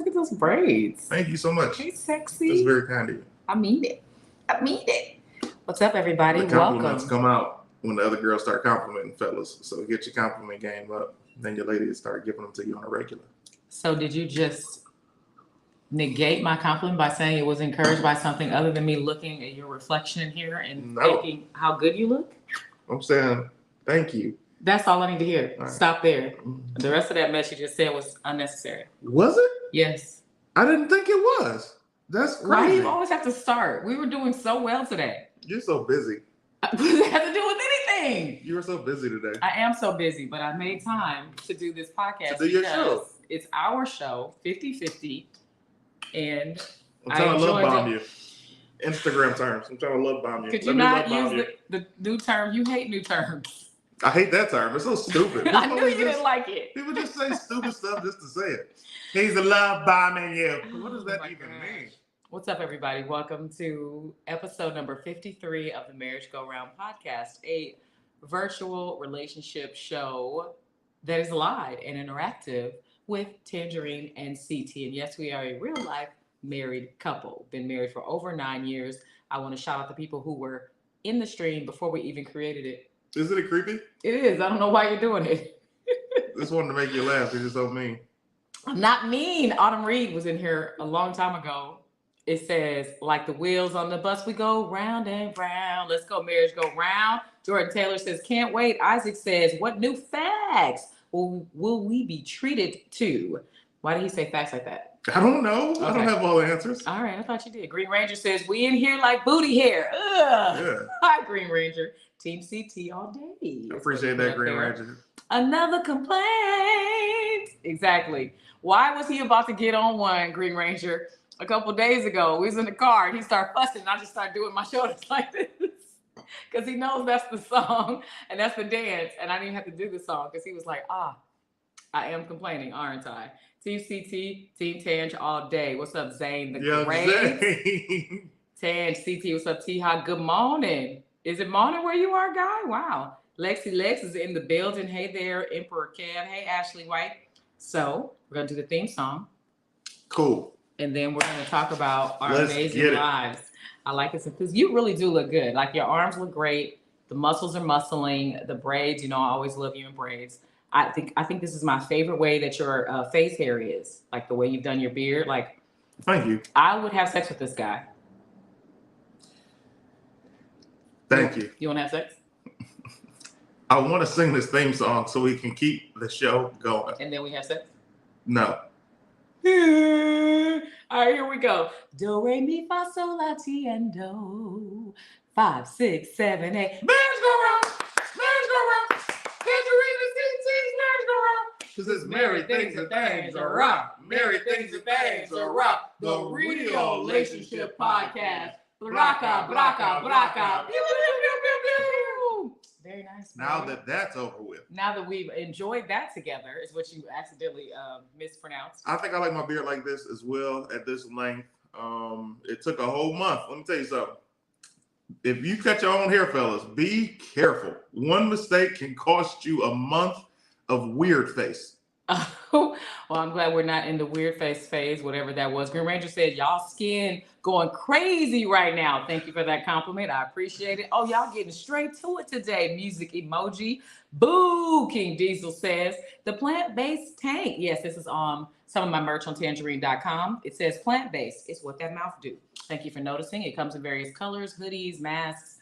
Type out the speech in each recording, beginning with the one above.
Look at those braids. Thank you so much. Hey, sexy. That's very kind of you. I mean it. What's up, everybody? The compliments Welcome. come out when the other girls start complimenting fellas. So get your compliment game up. Then your ladies start giving them to you on a regular. So did you just negate my compliment by saying it was encouraged by something other than me looking at your reflection here and thinking how good you look? I'm saying thank you. That's all I need to hear. Right. Stop there. The rest of that mess you just said was unnecessary. Was it? Yes. I didn't think it was. That's crazy. Why do you always have to start? We were doing so well today. You're so busy. What does it have to do with anything? You were so busy today. I am so busy, but I made time to do this podcast. To do your show. It's our show, 50-50. And I'm trying to love bomb you. Instagram terms. I'm trying to love bomb you. Could you not use the new term? You hate new terms. I hate that term. It's so stupid. I knew you didn't like it. People just say stupid stuff just to say it. He's a love bombing you. What does that even mean? What's up, everybody? Welcome to episode number 53 of the Marriage Go Round podcast, a virtual relationship show that is live and interactive with Tanjareen and CT. And yes, we are a real life married couple. Been married for over 9 years. I want to shout out the people who were in the stream before we even created it. Isn't it creepy? It is. I don't know why you're doing it. Just wanted to make you laugh. You're just so mean. I'm not mean. Autumn Reed was in here a long time ago. It says, like the wheels on the bus, we go round and round. Let's go, marriage go round. Jordan Taylor says, can't wait. Isaac says, what new facts will we be treated to? Why did he say facts like that? I don't know. Okay. I don't have all the answers. All right, I thought you did. Green Ranger says, we in here like booty hair. Ugh. Yeah. Hi, Green Ranger. Team CT all day. I appreciate that, Green Ranger. Another complaint. Exactly. Why was he about to get on one, Green Ranger? A couple days ago, we was in the car and he started fussing and I just started doing my shoulders like this because he knows that's the song and that's the dance and I didn't even have to do the song because he was like, I am complaining, aren't I? Team CT, Team Tanj all day. What's up, Zane? Great. Tanj, CT, what's up, T-Hawk? Good morning. Is it morning where you are, guy? Wow. Lexi Lex is in the building. Hey there, Emperor Kev. Hey, Ashley White. So we're going to do the theme song. Cool. And then we're going to talk about our amazing lives. I like it because you really do look good. Like your arms look great. The muscles are muscling. The braids, I always love you in braids. I think this is my favorite way that your face hair is. Like the way you've done your beard. Like, thank you. I would have sex with this guy. Thank you. You want to have sex? I want to sing this theme song so we can keep the show going. And then we have sex? No. All right, here we go. Do, re, mi, fa, sol, la, ti, and do. 5, 6, 7, 8. Marriage go round. Marriage go round. Tanjareen and CT's marriage go round. Because it's married things and things are rock. Married things and things are rock. The Real Relationship Podcast. Braka, braka, braka. Pew, pew, pew, pew, pew. Very nice. Now that that's over with. Now that we've enjoyed that together, is what you accidentally mispronounced. I think I like my beard like this as well, at this length. It took a whole month. Let me tell you something. If you cut your own hair, fellas, be careful. One mistake can cost you a month of weird face. Well, I'm glad we're not in the weird face phase, whatever that was. Green Ranger said, y'all skin going crazy right now. Thank you for that compliment. I appreciate it. Oh, y'all getting straight to it today. Music emoji. Boo, King Diesel says. The plant-based tank. Yes, this is some of my merch on tanjareen.com. It says plant-based. It's what that mouth do. Thank you for noticing. It comes in various colors, hoodies, masks,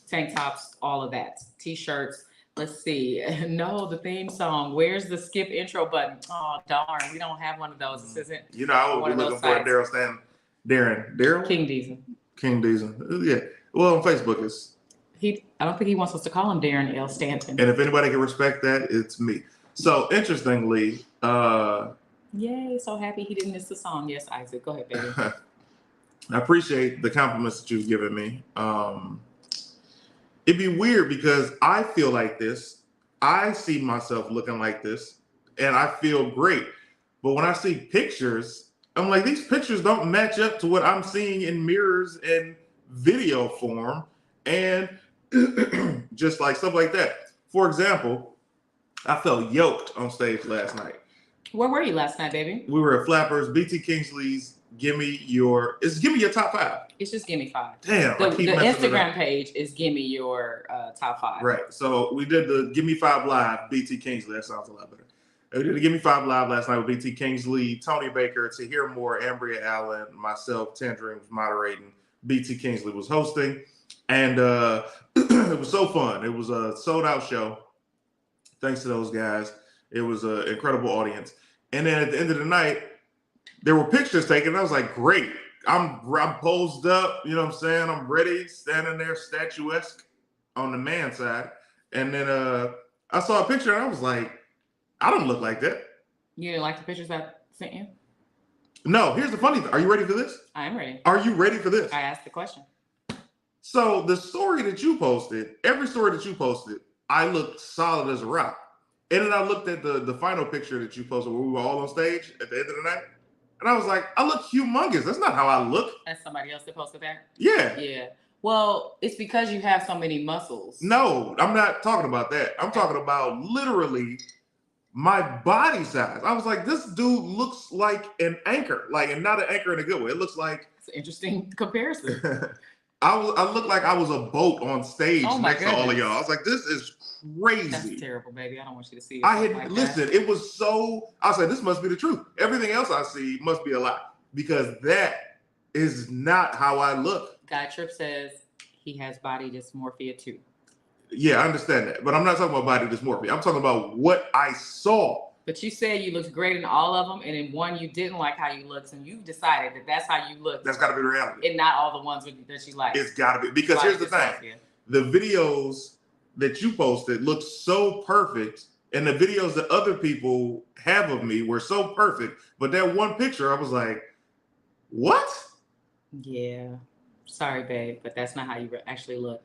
tank tops, all of that. T-shirts. Let's see. No, the theme song. Where's the skip intro button? Oh, darn. We don't have one of those. This isn't. I would be looking for Daryl Stan. Daryl? King Diesel. King Diesel. Yeah. Well, on Facebook, it's. I don't think he wants us to call him Darren L. Stanton. And if anybody can respect that, it's me. So, interestingly. Yay. So happy he didn't miss the song. Yes, Isaac. Go ahead, baby. I appreciate the compliments that you've given me. It'd be weird because I feel like this. I see myself looking like this and I feel great. But when I see pictures, I'm like, these pictures don't match up to what I'm seeing in mirrors and video form and just like stuff like that. For example, I felt yoked on stage last night. Where were you last night, baby? We were at Flappers. BT Kingsley's Give Me Your top 5. It's just Give Me 5. Damn, The Instagram page is Give Me Your top 5. Right. So we did the Give Me 5 Live, BT Kingsley. That sounds a lot better. We did the Give Me 5 Live last night with BT Kingsley, Tony Baker, To Hear More, Ambria Allen, myself, Tanjareen was moderating. BT Kingsley was hosting. And it was so fun. It was a sold-out show. Thanks to those guys. It was an incredible audience. And then at the end of the night, there were pictures taken. I was like, great. I'm posed up. You know what I'm saying? I'm ready, standing there statuesque on the man side. And then I saw a picture and I was like, I don't look like that. You didn't like the pictures I sent you? No, here's the funny thing. Are you ready for this? I am ready. Are you ready for this? I asked the question. So the story that you posted, every story that you posted, I looked solid as a rock. And then I looked at the final picture that you posted where we were all on stage at the end of the night. And I was like, I look humongous. That's not how I look. That's somebody else that posted that? Yeah. Yeah. Well, it's because you have so many muscles. No, I'm not talking about that. I'm talking about literally my body size. I was like, this dude looks like an anchor, like, and not an anchor in a good way. It looks like it's an interesting comparison. I looked like I was a boat on stage next to all of y'all. I was like, this is crazy. That's terrible, baby. I don't want you to see it. It was so, I was like, this must be the truth. Everything else I see must be a lie because that is not how I look. Guy Trip says he has body dysmorphia too. Yeah, I understand that. But I'm not talking about body dysmorphia. I'm talking about what I saw. But you said you looked great in all of them, and in one you didn't like how you looked, and you decided that that's how you look. That's got to be the reality. And not all the ones that you like. It's got to be. Because here's the thing. The videos that you posted looked so perfect, and the videos that other people have of me were so perfect. But that one picture, I was like, what? Yeah. Sorry, babe, but that's not how you actually look.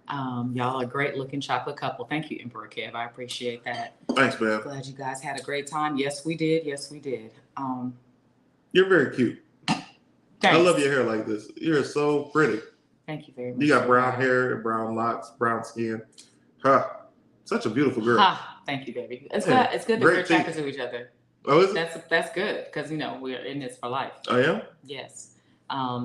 Y'all are a great looking chocolate couple. Thank you, Emperor Kev. I appreciate that. Thanks, man. Glad you guys had a great time. Yes, we did. Yes, we did. You're very cute. Thanks. I love your hair like this. You're so pretty. Thank you very much. You got brown hair, brown locks, brown skin. Huh. Such a beautiful girl. Thank you, baby. It's good that we're attracted to each other. Oh, is it? That's good because we're in this for life. Oh yeah? Yes.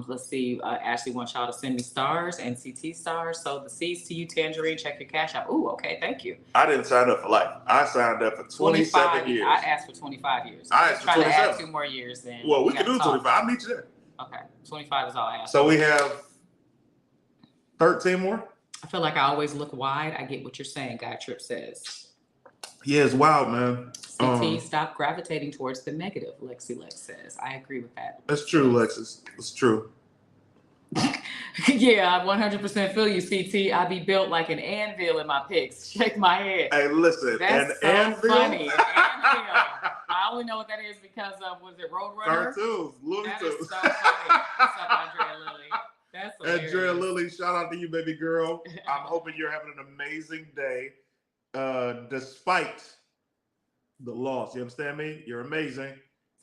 Let's see. Ashley wants y'all to send me stars and CT stars. So the C's to you, Tanjareen. Check your cash out. Ooh, okay. Thank you. I didn't sign up for life. I signed up for 27 years. I asked for 25 years. I asked for 27. Trying to add 2 more years. Then well, we can do 25. I'll meet you there. Okay. 25 is all I asked. So we have 13 more? I feel like I always look wide. I get what you're saying, Guy Trip says. Yeah, it's wild, man. CT, stop gravitating towards the negative, Lexi Lex says. I agree with that. That's true, Lexus. It's true. Yeah, I 100% feel you, CT. I be built like an anvil in my pics. Shake my head. Hey, listen. That's so anvil? funny. An anvil. I only know what that is because of, was it Roadrunner? Cartoons. Looney Tunes. That is so funny. What's up, Andrea Lily? That's hilarious. Andrea Lily, shout out to you, baby girl. I'm hoping you're having an amazing day. Despite the loss, you understand me? You're amazing.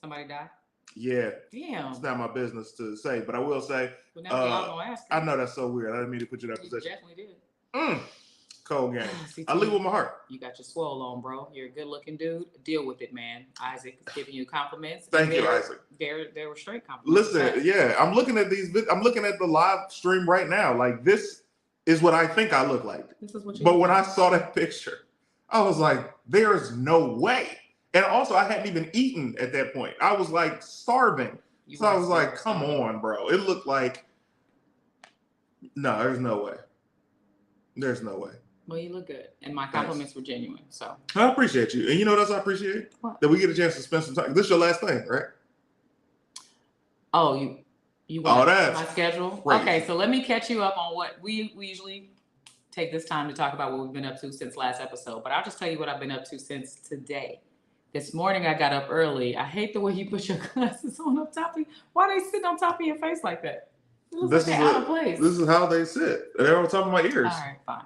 Somebody died? Yeah. Damn. It's not my business to say, but I will say. Well, now y'all gonna ask me. I know that's so weird. I didn't mean to put you in that position. You definitely did. Cold game. I leave with my heart. You got your swole on, bro. You're a good-looking dude. Deal with it, man. Isaac is giving you compliments. Thank you, Isaac. They were straight compliments. Listen, yeah, I'm looking at I'm looking at the live stream right now. Like, this is what I think I look like. This is what you. But when I saw that picture, I was like, "There's no way." And also, I hadn't even eaten at that point. I was like starving. So I was like, "Come on, bro." It looked like, no, there's no way. There's no way. Well, you look good, and my compliments were genuine. So I appreciate you, and you know what else I appreciate? What? That we get a chance to spend some time. This is your last thing, right? Oh, you want that's my schedule? crazy. Okay, so let me catch you up on what we usually take this time to talk about what we've been up to since last episode. But I'll just tell you what I've been up to since today. This morning I got up early. I hate the way you put your glasses on up top of you. Why they sitting on top of your face like that? It looks like they're out of place. This is how they sit. They're on top of my ears. All right, fine.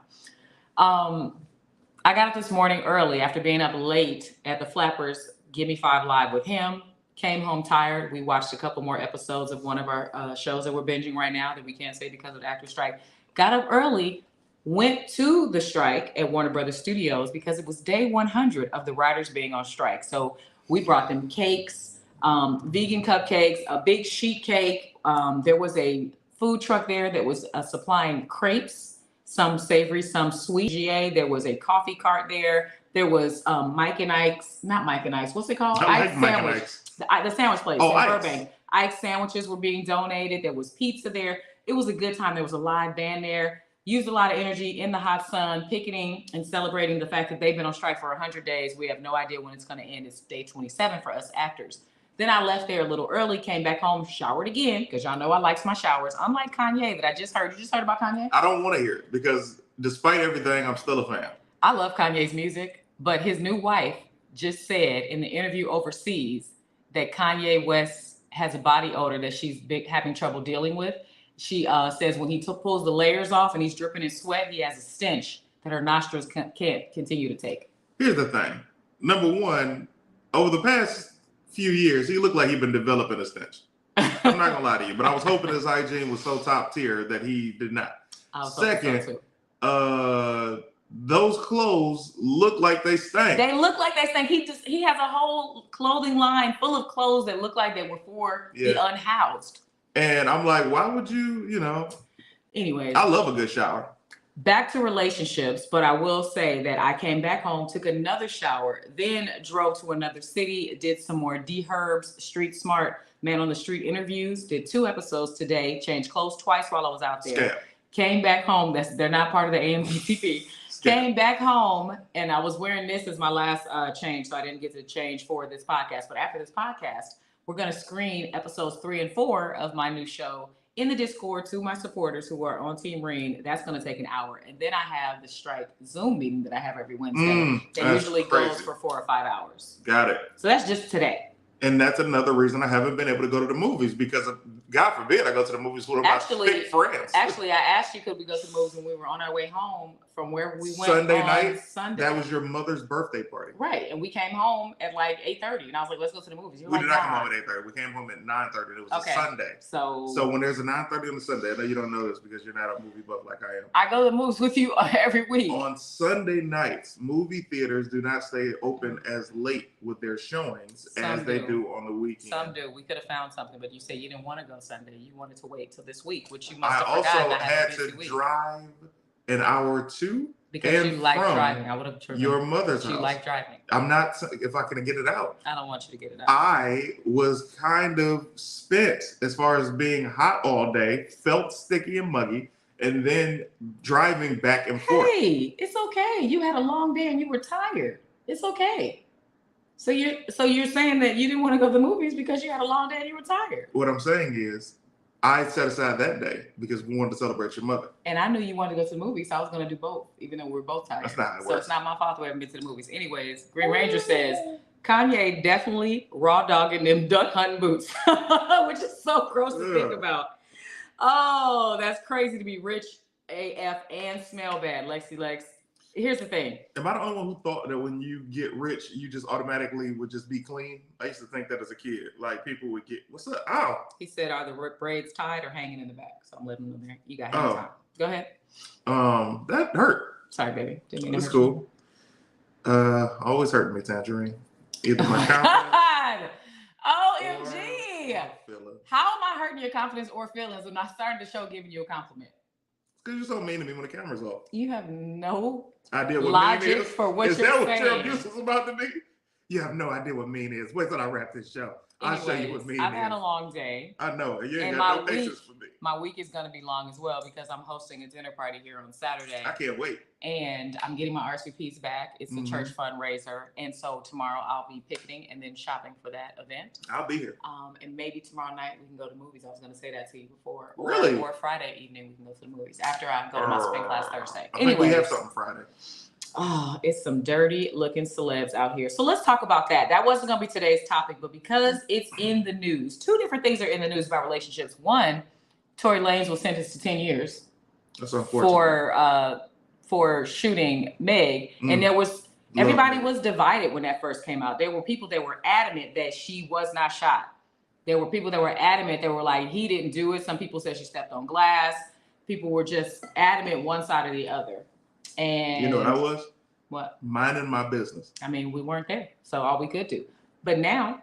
I got up this morning early after being up late at the Flappers Give Me 5 Live with him. Came home tired. We watched a couple more episodes of one of our shows that we're binging right now that we can't say because of the actor strike. Got up early, went to the strike at Warner Brothers Studios because it was day 100 of the writers being on strike. So We brought them cakes, vegan cupcakes, a big sheet cake. There was a food truck there that was supplying crepes, some savory, some sweet. There was a coffee cart there. There was Mike and Ike's, not Mike and Ike's, what's it called? I like Ike's Mike Sandwich. and Ike's. The sandwich place Oh, in Ike's. Burbank. Ike's sandwiches were being donated. There was pizza there. It was a good time. There was a live band there. Used a lot of energy in the hot sun, picketing and celebrating the fact that they've been on strike for 100 days. We have no idea when it's going to end. It's day 27 for us actors. Then I left there a little early, came back home, showered again, because y'all know I like my showers. Unlike Kanye that I just heard. You just heard about Kanye? I don't want to hear it because despite everything, I'm still a fan. I love Kanye's music, but his new wife just said in the interview overseas that Kanye West has a body odor that she's having trouble dealing with. She says when he pulls the layers off and he's dripping in sweat, he has a stench that her nostrils can't continue to take. Here's the thing. Number one, over the past few years, he looked like he'd been developing a stench. I'm not gonna lie to you, but I was hoping his hygiene was so top tier that he did not. Second, those clothes look like they stank. They look like they stink. He has a whole clothing line full of clothes that look like they were for the unhoused. And I'm like, why would you, Anyways. I love a good shower. Back to relationships, but I will say that I came back home, took another shower, then drove to another city, did some more D-Herbs, Street Smart, Man on the Street interviews, did 2 episodes today, changed clothes twice while I was out there. Scam. Came back home. They're not part of the AMPTP. Came back home, and I was wearing this as my last change, so I didn't get to change for this podcast. But after this podcast, we're going to screen episodes 3 and 4 of my new show in the Discord to my supporters who are on Team Reen. That's going to take an hour. And then I have the strike Zoom meeting that I have every Wednesday. That usually goes for 4 or 5 hours. Got it. So that's just today. And that's another reason I haven't been able to go to the movies because of, God forbid, I go to the movies with my thick friends. Actually, I asked you, could we go to the movies when we were on our way home from where we went Sunday on night? Sunday. That was your mother's birthday party. Right. And we came home at like 8:30. And I was like, let's go to the movies. We did not come home at 8:30. We came home at 9:30. It was a Sunday. So when there's a 9:30 on a Sunday, I know you don't know this because you're not a movie buff like I am. I go to the movies with you every week. On Sunday nights, movie theaters do not stay open as late with their showings as they do on the weekend. Some do. We could have found something, but you said you didn't want to go Sunday. You wanted to wait till this week, which you must have forgotten. I also had to drive an hour or two. Because you like driving. I would have driven. Your mother's house. You like driving. I'm not, if I can get it out. I don't want you to get it out. I was kind of spent as far as being hot all day, felt sticky and muggy, and then driving back and forth. Hey, it's okay. You had a long day and you were tired. It's okay. So you're saying that you didn't want to go to the movies because you had a long day and you were tired. What I'm saying is, I set aside that day because we wanted to celebrate your mother. And I knew you wanted to go to the movies, so I was going to do both, even though we were both tired. That's not how it works. So it's not my fault we haven't been to the movies. Anyways, Green Ranger says, Kanye definitely raw dogging them duck hunting boots, which is so gross to think about. Oh, that's crazy to be rich AF and smell bad, Lexi Lex. Here's the thing. Am I the only one who thought that when you get rich, you just automatically would just be clean? I used to think that as a kid. Like people would get, what's up? Ow. He said, are the braids tied or hanging in the back? So I'm letting him know there. You got hang time. Go ahead. That hurt. Sorry, baby. Didn't mean to It's hurt cool. Always hurting me, Tanjareen. Either my confidence. OMG. How am I hurting your confidence or feelings when I started the show giving you a compliment? Because you're so mean to me when the camera's off. You have no idea what logic mean is for what is you're saying. Is that what your abuse is about to be? You have no idea what mean is. Wait till I wrap this show. I'll show you what mean I've is. had a long day. I know. You ain't got no patience for me. My week is going to be long as well because I'm hosting a dinner party here on Saturday. I can't wait. And I'm getting my RSVPs back. It's a church fundraiser. And so tomorrow I'll be picketing and then shopping for that event. I'll be here. And maybe tomorrow night we can go to movies. I was going to say that to you before. Really? Or Friday evening we can go to the movies after I go to my spin class Thursday. I think we have something Friday. Oh, it's some dirty looking celebs out here. So let's talk about that. That wasn't going to be today's topic, but because it's in the news, 2 different things are in the news about relationships. One, Tory Lanez was sentenced to 10 years. That's unfortunate. For shooting Meg. And there was, everybody was divided when that first came out. There were people that were adamant that she was not shot. There were people that were adamant that were like, he didn't do it. Some people said she stepped on glass. People were just adamant one side or the other. And you know what I was? What? Minding my business. I mean, we weren't there, so all we could do. But now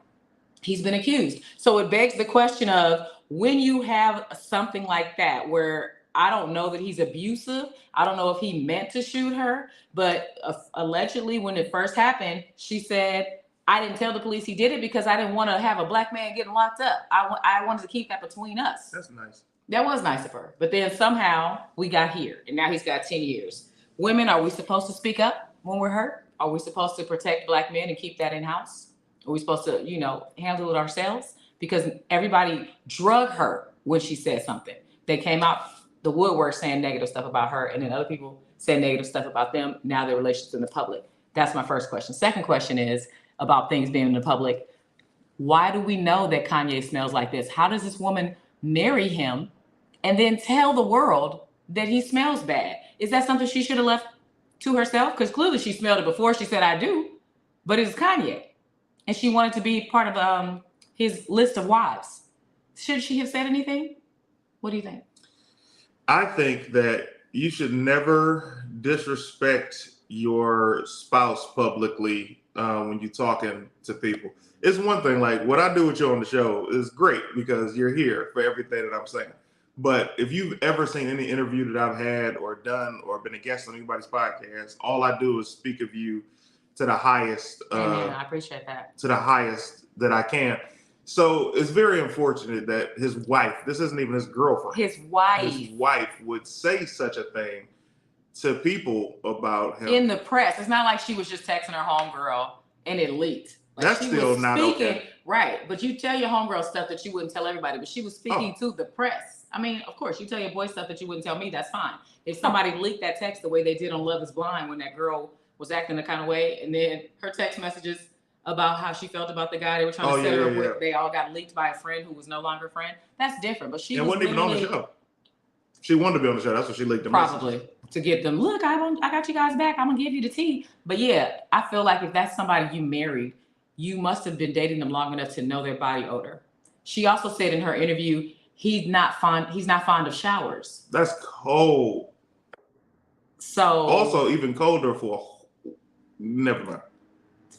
he's been accused. So it begs the question of, when you have something like that, where I don't know that he's abusive, I don't know if he meant to shoot her, but allegedly when it first happened, she said, I didn't tell the police he did it because I didn't want to have a black man getting locked up. I wanted to keep that between us. That's nice. That was nice of her. But then somehow we got here, and now he's got 10 years. Women, are we supposed to speak up when we're hurt? Are we supposed to protect black men and keep that in-house? Are we supposed to, handle it ourselves? Because everybody drug her when she said something. They came out the woodwork saying negative stuff about her, and then other people said negative stuff about them. Now their relationships in the public. That's my first question. Second question is about things being in the public. Why do we know that Kanye smells like this? How does this woman marry him and then tell the world that he smells bad? Is that something she should have left to herself? Because clearly she smelled it before she said, I do. But it's Kanye. And she wanted to be part of his list of wives. Should she have said anything? What do you think? I think that you should never disrespect your spouse publicly when you're talking to people. It's one thing, like what I do with you on the show is great because you're here for everything that I'm saying. But if you've ever seen any interview that I've had or done or been a guest on anybody's podcast, all I do is speak of you to the highest. I appreciate that. To the highest that I can. So it's very unfortunate that his wife, this isn't even his girlfriend. His wife would say such a thing to people about him. In the press. It's not like she was just texting her homegirl and it leaked. Like, that's still not okay. Right. But you tell your homegirl stuff that you wouldn't tell everybody, but she was speaking to the press. I mean, of course, you tell your boy stuff that you wouldn't tell me, that's fine. If somebody leaked that text the way they did on Love is Blind when that girl was acting the kind of way, and then her text messages about how she felt about the guy they were trying to set her with, they all got leaked by a friend who was no longer a friend. That's different. But she wasn't even on the show. She wanted to be on the show. That's what she leaked the probably message. To get them, look, I got you guys back. I'm gonna give you the tea. But yeah, I feel like if that's somebody you married, you must have been dating them long enough to know their body odor. She also said in her interview, he's not fond of showers. That's cold. So also even colder never mind.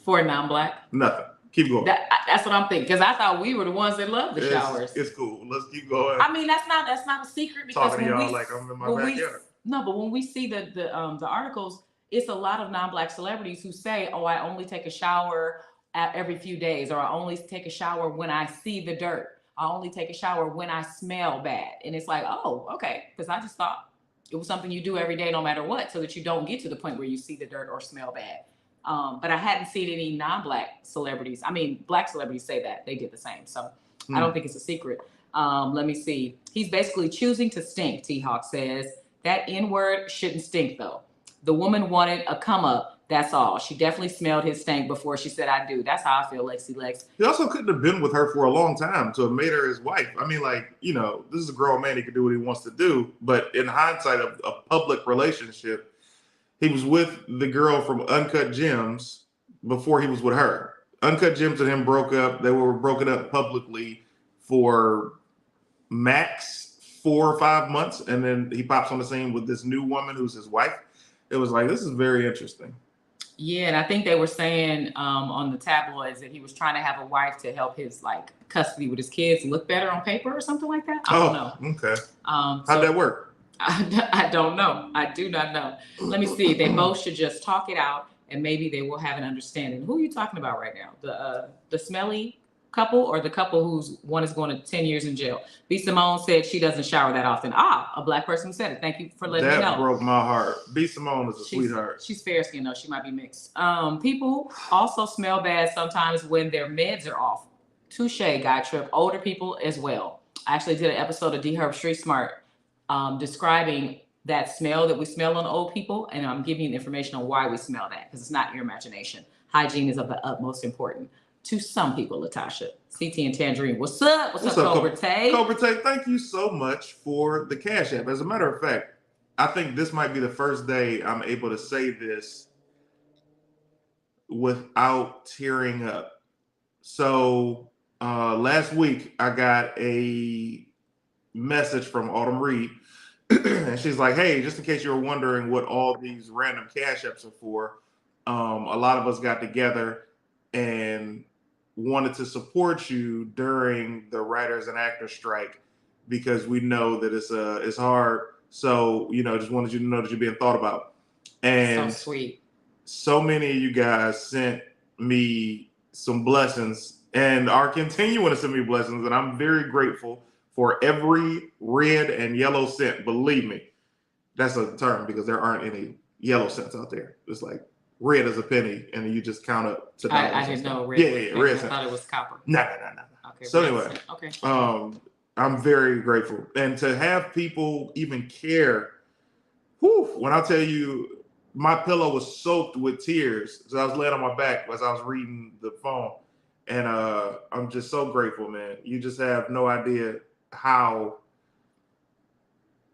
For a non-black? Nothing. Keep going. That's what I'm thinking. Because I thought we were the ones that love the showers. It's cool. Let's keep going. I mean, that's not a secret because talking to y'all like I'm in my backyard. But when we see the articles, it's a lot of non-black celebrities who say, "Oh, I only take a shower every few days," or "I only take a shower when I see the dirt. I only take a shower when I smell bad." And it's like, oh, okay, because I just thought it was something you do every day, no matter what, so that you don't get to the point where you see the dirt or smell bad. But I hadn't seen any non-black celebrities. I mean, black celebrities say that they did the same. So I don't think it's a secret. Let me see. He's basically choosing to stink, T-Hawk says. That N-word shouldn't stink, though. The woman wanted a come up. That's all. She definitely smelled his stank before she said, I do. That's how I feel, Lexi Lex. He also couldn't have been with her for a long time to have made her his wife. I mean, like, this is a grown man. He can do what he wants to do. But in hindsight of a public relationship, he was with the girl from Uncut Gems before he was with her. Uncut Gems and him broke up. They were broken up publicly for max 4 or 5 months. And then he pops on the scene with this new woman who's his wife. It was like, this is very interesting. Yeah, and I think they were saying on the tabloids that he was trying to have a wife to help his custody with his kids look better on paper or something like that. I don't know. Okay. How'd that work? I don't know. I do not know. Let me see. They both should just talk it out, and maybe they will have an understanding. Who are you talking about right now? The smelly couple or the couple whose one is going to 10 years in jail? B. Simone said she doesn't shower that often. A black person who said it. Thank you for letting me know. That broke my heart. B. Simone is a sweetheart. She's fair skinned though. She might be mixed. People also smell bad sometimes when their meds are off. Touche, guy trip. Older people as well. I actually did an episode of D Herb Street Smart describing that smell that we smell on old people, and I'm giving you information on why we smell that, because it's not your imagination. Hygiene is of the utmost importance to some people, Latasha. CT and Tanjareen, what's up? What's up, Cobra Tay? Cobra Tay, thank you so much for the Cash App. As a matter of fact, I think this might be the first day I'm able to say this without tearing up. So last week, I got a message from Autumn Reed, and she's like, hey, just in case you were wondering what all these random Cash Apps are for, a lot of us got together and wanted to support you during the writers and actors strike because we know that it's hard. So, just wanted you to know that you're being thought about. And so sweet. So many of you guys sent me some blessings and are continuing to send me blessings. And I'm very grateful for every red and yellow cent. Believe me, that's a term because there aren't any yellow cents out there. It's like red is a penny, and you just count up to dollars. I didn't know red. Yeah, red cents. I thought it was copper. No. Okay. So anyway, okay. I'm very grateful, and to have people even care. Whew, when I tell you, my pillow was soaked with tears. So I was laying on my back as I was reading the phone, and I'm just so grateful, man. You just have no idea how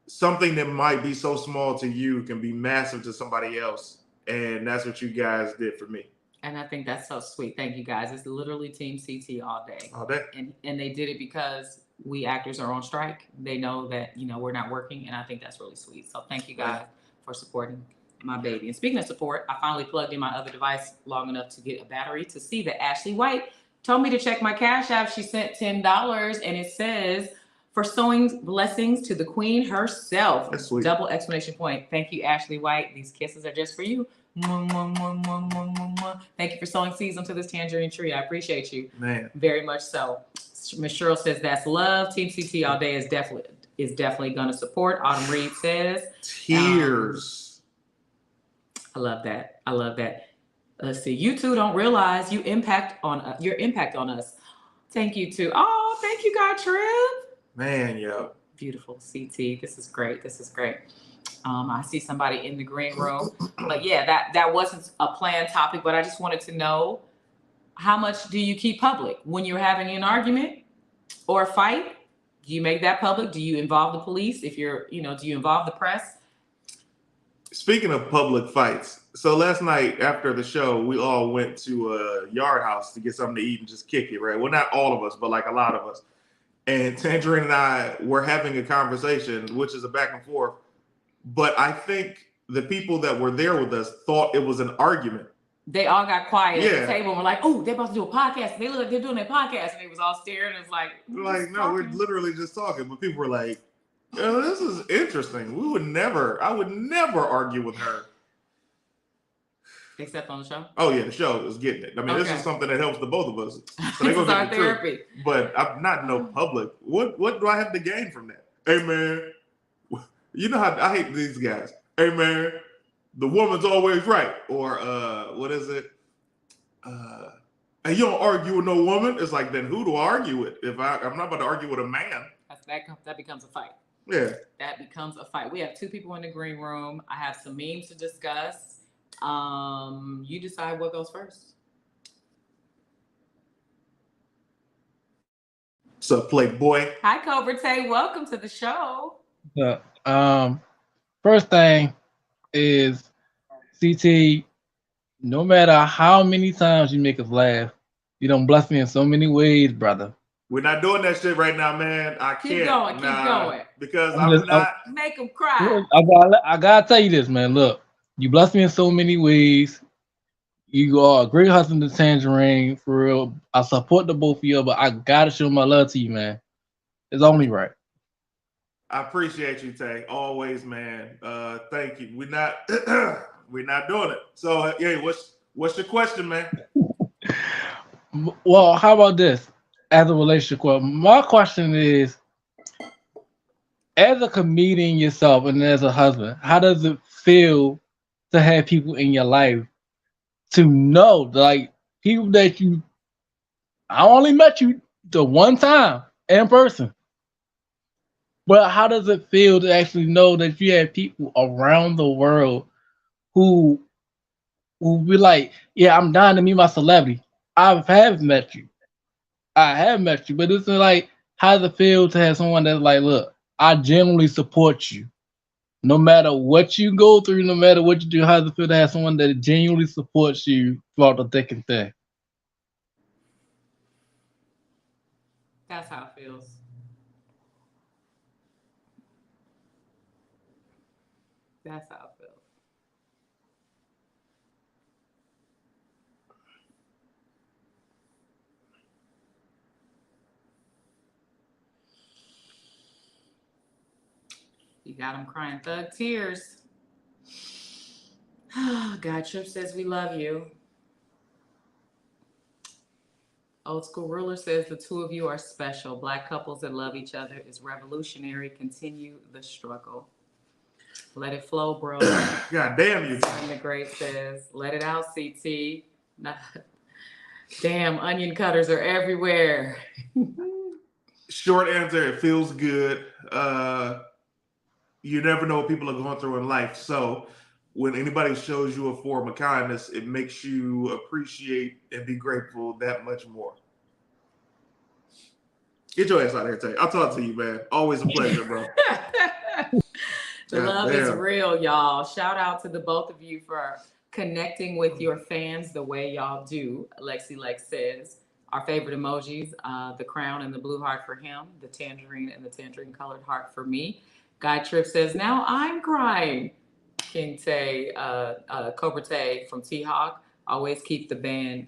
something that might be so small to you can be massive to somebody else. And that's what you guys did for me. And I think that's so sweet. Thank you guys. It's literally Team CT all day. All day. And they did it because we actors are on strike. They know that, we're not working. And I think that's really sweet. So thank you guys for supporting my baby. And speaking of support, I finally plugged in my other device long enough to get a battery to see that Ashley White told me to check my Cash App. She sent $10 and it says, for sowing blessings to the queen herself. That's sweet. Double exclamation point. Thank you, Ashley White. These kisses are just for you. Thank you for sowing seeds onto this tangerine tree. I appreciate you, man, very much so. Miss Cheryl says that's love. Team CT all day is definitely going to support. Autumn Reed says tears. I love that. Let's see. You two don't realize your impact on us. Thank you too. Oh, thank you, God Triv. Man, yo. Beautiful CT. This is great. I see somebody in the green room, but yeah, that wasn't a planned topic, but I just wanted to know, how much do you keep public when you're having an argument or a fight? Do you make that public? Do you involve the police? If you're, do you involve the press? Speaking of public fights, so last night after the show, we all went to a yard house to get something to eat and just kick it, right? Well, not all of us, but like a lot of us. And Tanjareen and I were having a conversation, which is a back and forth. But I think the people that were there with us thought it was an argument. They all got quiet at the table and were like, oh, they're about to do a podcast. They look like they're doing their podcast. And they was all staring. It was like, no, we're literally just talking. But people were like, oh, this is interesting. I would never argue with her. Except on the show? Oh, yeah, the show is getting it. I mean, this is something that helps the both of us. So this is our therapy. But I'm not no public. What do I have to gain from that? Hey, man, you know how I hate these guys. Hey, man, the woman's always right. Or what is it? And you don't argue with no woman. It's like, then who do I argue with? If I'm not about to argue with a man. That becomes a fight. Yeah. That becomes a fight. We have two people in the green room. I have some memes to discuss. You decide what goes first. What's up, Playboy? Hi, Cobra Tay. Welcome to the show. First thing is, CT, no matter how many times you make us laugh, you don't bless me in so many ways, brother. We're not doing that shit right now, man. I can't. Keep going. Because I'm not. Make them cry. I gotta tell you this, man. Look, you bless me in so many ways. You are a great husband to Tanjareen, for real. I support the both of you, but I gotta show my love to you, man. It's only right. I appreciate you, Tay. Always, man. Thank you. We're not doing it. So, yeah, what's your question, man? Well, how about this? As a relationship question, my question is, as a comedian yourself and as a husband, how does it feel to have people in your life to know, like, people that I only met you the one time in person, but how does it feel to actually know that you have people around the world who be like, yeah, I'm dying to meet my celebrity. I have met you, but it's like, how does it feel to have someone that's like, look, I genuinely support you. No matter what you go through, no matter what you do, how does it feel to have someone that genuinely supports you throughout the thick and thin? That's how it feels. That's how it feels. You got him crying thug tears. God Trip says we love you. Old School Ruler says the two of you are special. Black couples that love each other is revolutionary. Continue the struggle. Let it flow, bro. God damn you. And the Great says, let it out, CT. Damn, onion cutters are everywhere. Short answer, it feels good. You never know what people are going through in life. So when anybody shows you a form of kindness, it makes you appreciate and be grateful that much more. Get your ass out of here, Tay. I'll talk to you, man. Always a pleasure, bro. The love is real, y'all. Shout out to the both of you for connecting with your fans the way y'all do. Lexi Lex says, our favorite emojis, the crown and the blue heart for him, the tangerine and the tangerine colored heart for me. Guy Trip says, now I'm crying. King Tay, Cobra Tay from T-Hawk, always keep the bond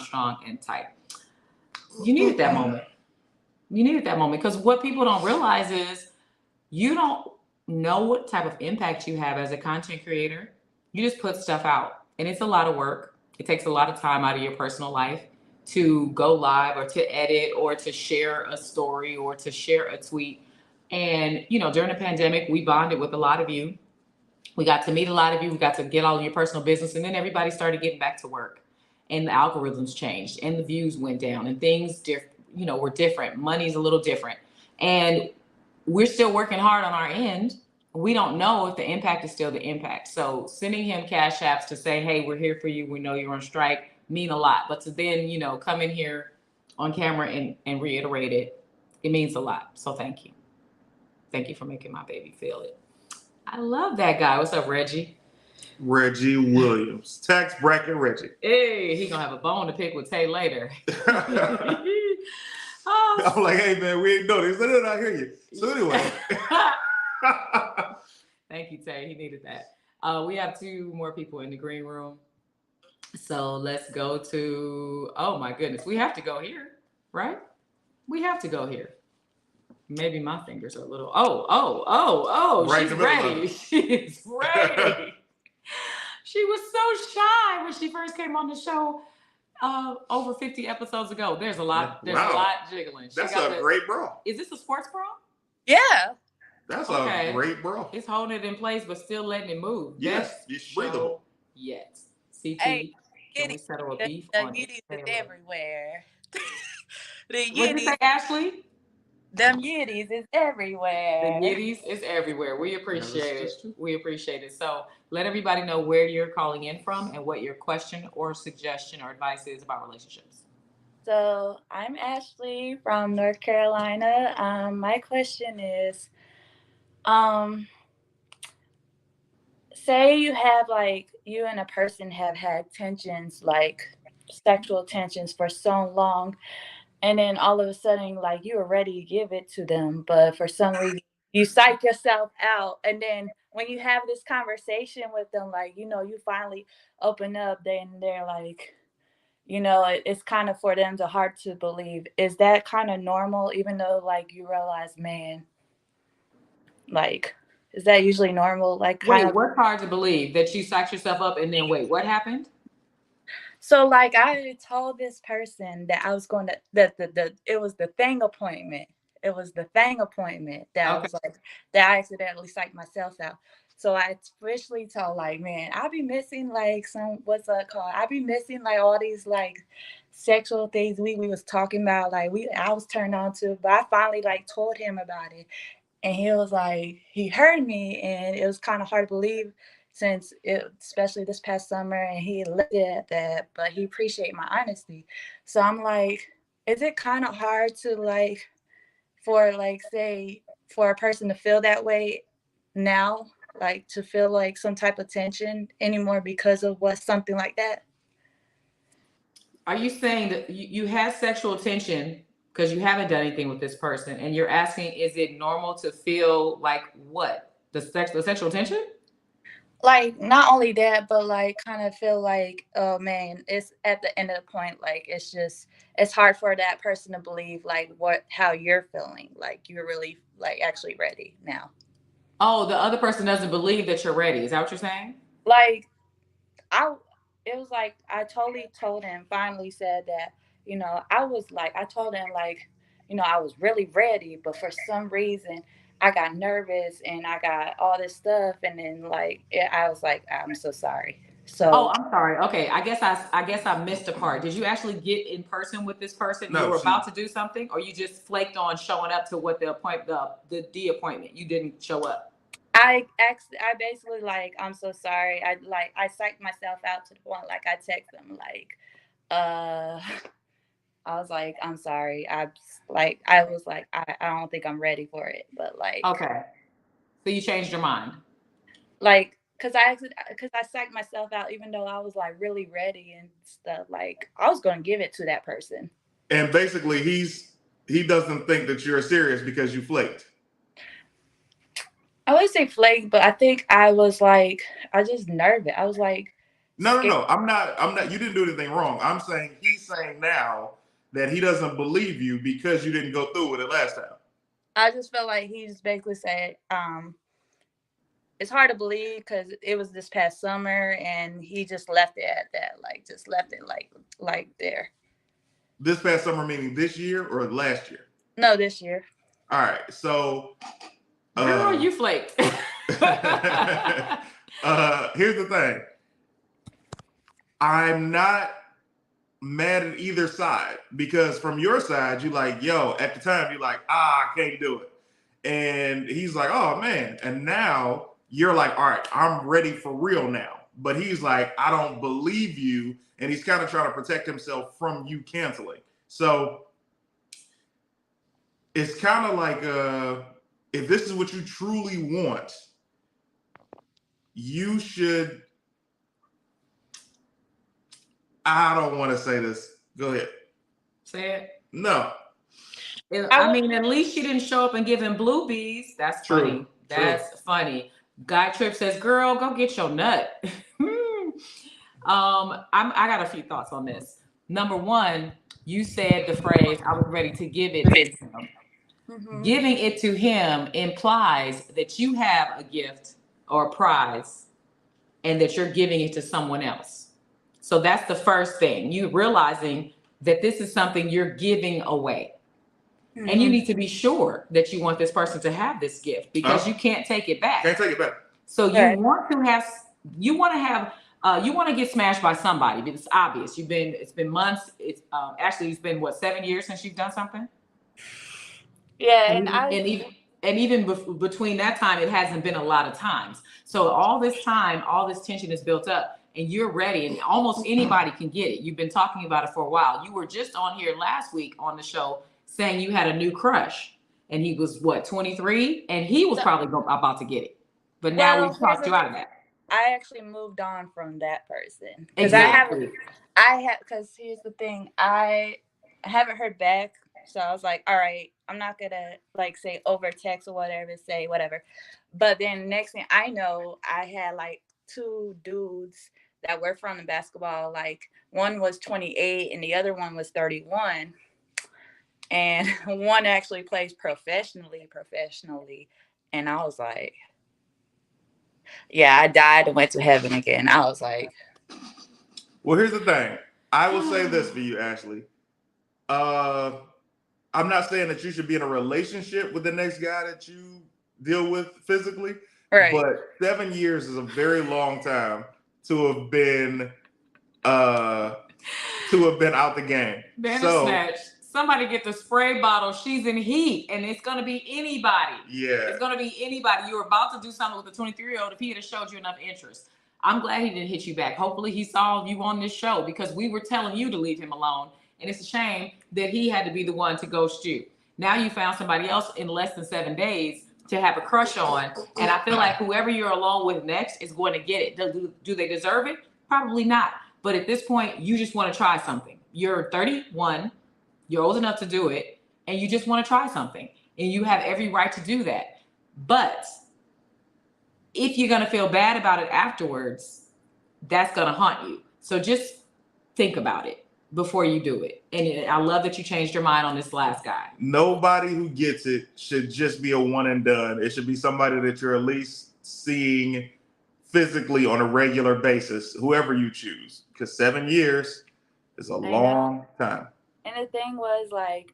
strong and tight. You needed that moment. You needed that moment because what people don't realize is you don't know what type of impact you have as a content creator. You just put stuff out and it's a lot of work. It takes a lot of time out of your personal life to go live or to edit or to share a story or to share a tweet. And, you know, during the pandemic, we bonded with a lot of you. We got to meet a lot of you. We got to get all of your personal business. And then everybody started getting back to work and the algorithms changed and the views went down and things, were different. Money's a little different. And we're still working hard on our end. We don't know if the impact is still the impact. So sending him cash apps to say, hey, we're here for you. We know you're on strike mean a lot. But to then, come in here on camera and reiterate it, it means a lot. So thank you. Thank you for making my baby feel it. I love that guy. What's up, Reggie? Reggie Williams. Tax bracket Reggie. Hey, he gonna have a bone to pick with Tay later. I'm like, hey, man, we ain't know this. I hear you. So anyway. Thank you, Tay. He needed that. We have two more people in the green room. So let's go to, oh my goodness. We have to go here, right? We have to go here. Maybe my fingers are a little, Right, she's ready. She's ready. She was so shy when she first came on the show over 50 episodes ago. There's a lot jiggling. That's a great bra. Is this a sports bra? Yeah. That's a great bra. It's holding it in place, but still letting it move. Yes, it's breathable. Yet. CT, hey, can we settle a beef the on Yetis it? is everywhere. What did you say, Ashley? Them Yetis is everywhere. The Yetis is everywhere. We appreciate it. We appreciate it. So let everybody know where you're calling in from and what your question or suggestion or advice is about relationships. So I'm Ashley from North Carolina. My question is, say you have you and a person have had tensions, sexual tensions for so long. And then all of a sudden, you were ready to give it to them, but for some reason you psych yourself out. And then when you have this conversation with them, you finally open up, then they're like, it's kind of for them to hard to believe. Is that kind of normal, even though you realize, man, is that usually normal? What's hard to believe? That you psyched yourself up and then wait, what happened? So I told this person that I was going to it was the thing appointment. It was the thing appointment that I was that I accidentally psyched myself out. So I officially told man, I be missing I be missing all these sexual things we was talking about. I was turned on to, but I finally told him about it. And he was he heard me, and it was kind of hard to believe since especially this past summer, and he looked at that, but he appreciated my honesty. So I'm is it kind of hard to for a person to feel that way now, to feel some type of tension anymore because of something like that? Are you saying that you had sexual tension because you haven't done anything with this person, and you're asking, is it normal to feel what? The sexual tension? Like, not only that, but like kind of feel like, oh man, it's at the end of the point, like it's hard for that person to believe like how you're feeling, like you're really like actually ready now. Oh, the other person doesn't believe that you're ready. Is that what you're saying? Like, I it was like I totally told him, finally said that, I was like, I told him like, I was really ready, but for some reason I got nervous and I got all this stuff, and then like I was like, I'm so sorry. Oh, So I'm sorry. Okay, I guess I missed a part. Did you actually get in person with this person? You No, were she about to do something, or you just flaked on showing up to what the appointment? You didn't show up. I basically like, I'm so sorry. I psyched myself out to the point like I text him like, uh I was like, I'm sorry. I was like, I don't think I'm ready for it. But Okay, so you changed your mind. because I psyched myself out, even though I was like really ready and stuff. Like I was gonna give it to that person. and basically he doesn't think that you're serious because you flaked. I wouldn't say flake, but I think I was like, I just nervous. I was like No, no, scared. no. I'm not. You didn't do anything wrong. I'm saying he's saying now that he doesn't believe you because you didn't go through with it last time. I just felt like he just basically said, it's hard to believe because it was this past summer and he just left it at that, like just left it like there. This past summer, meaning this year or last year? No, this year. All right. So, Girl, you flaked. here's the thing. I'm not mad at either side because from your side, you're like, yo, at the time, you're like, I can't do it. And he's like, oh man. And now you're like, all right, I'm ready for real now. But he's like, I don't believe you. And he's kind of trying to protect himself from you canceling. So it's kind of like, if this is what you truly want, you should. I don't want to say this. Go ahead. Say it. No. I mean, at least she didn't show up and give him blue bees. That's True, funny. That's funny. Guy Trip says, "Girl, go get your nut." I got a few thoughts on this. Number one, you said the phrase, "I was ready to give it to him." Mm-hmm. Giving it to him implies that you have a gift or a prize, and that you're giving it to someone else. So that's the first thing. You realizing that this is something you're giving away. Mm-hmm. And you need to be sure that you want this person to have this gift because you can't take it back. Can't take it back. So you want to get smashed by somebody, but it's obvious. It's been months. It's been what, 7 years since you've done something? Yeah, and even between that time, it hasn't been a lot of times. So all this time, all this tension is built up, and you're ready, and almost anybody can get it. You've been talking about it for a while. You were just on here last week on the show saying you had a new crush, and he was what, 23, and he was probably about to get it. But now we've talked you out of that. I actually moved on from that person because exactly. Because here's the thing, I haven't heard back. So I was like, all right, I'm not gonna like say over text or whatever, say whatever. But then next thing I know, I had like 2 dudes that were from the basketball. Like one was 28 and the other one was 31. And one actually plays professionally. And I was like, yeah, I died and went to heaven again. I was like, well, here's the thing. I will say this for you, Ashley. I'm not saying that you should be in a relationship with the next guy that you deal with physically, right. But 7 years is a very long time to have been out the game. Bandersnatch. Somebody get the spray bottle. She's in heat, and it's gonna be anybody. Yeah, it's gonna be anybody. You were about to do something with a 23-year-old if he had showed you enough interest. I'm glad he didn't hit you back. Hopefully, he saw you on this show because we were telling you to leave him alone. And it's a shame that he had to be the one to ghost you. Now you found somebody else in less than 7 days to have a crush on. And I feel like whoever you're alone with next is going to get it. Do they deserve it? Probably not. But at this point, you just want to try something. You're 31. You're old enough to do it. And you just want to try something. And you have every right to do that. But if you're gonna feel bad about it afterwards, that's gonna haunt you. So just think about it before you do it. And I love that you changed your mind on this last guy. Nobody who gets it should just be a one and done. It should be somebody that you're at least seeing physically on a regular basis, whoever you choose. Because 7 years is a long time. And the thing was, like,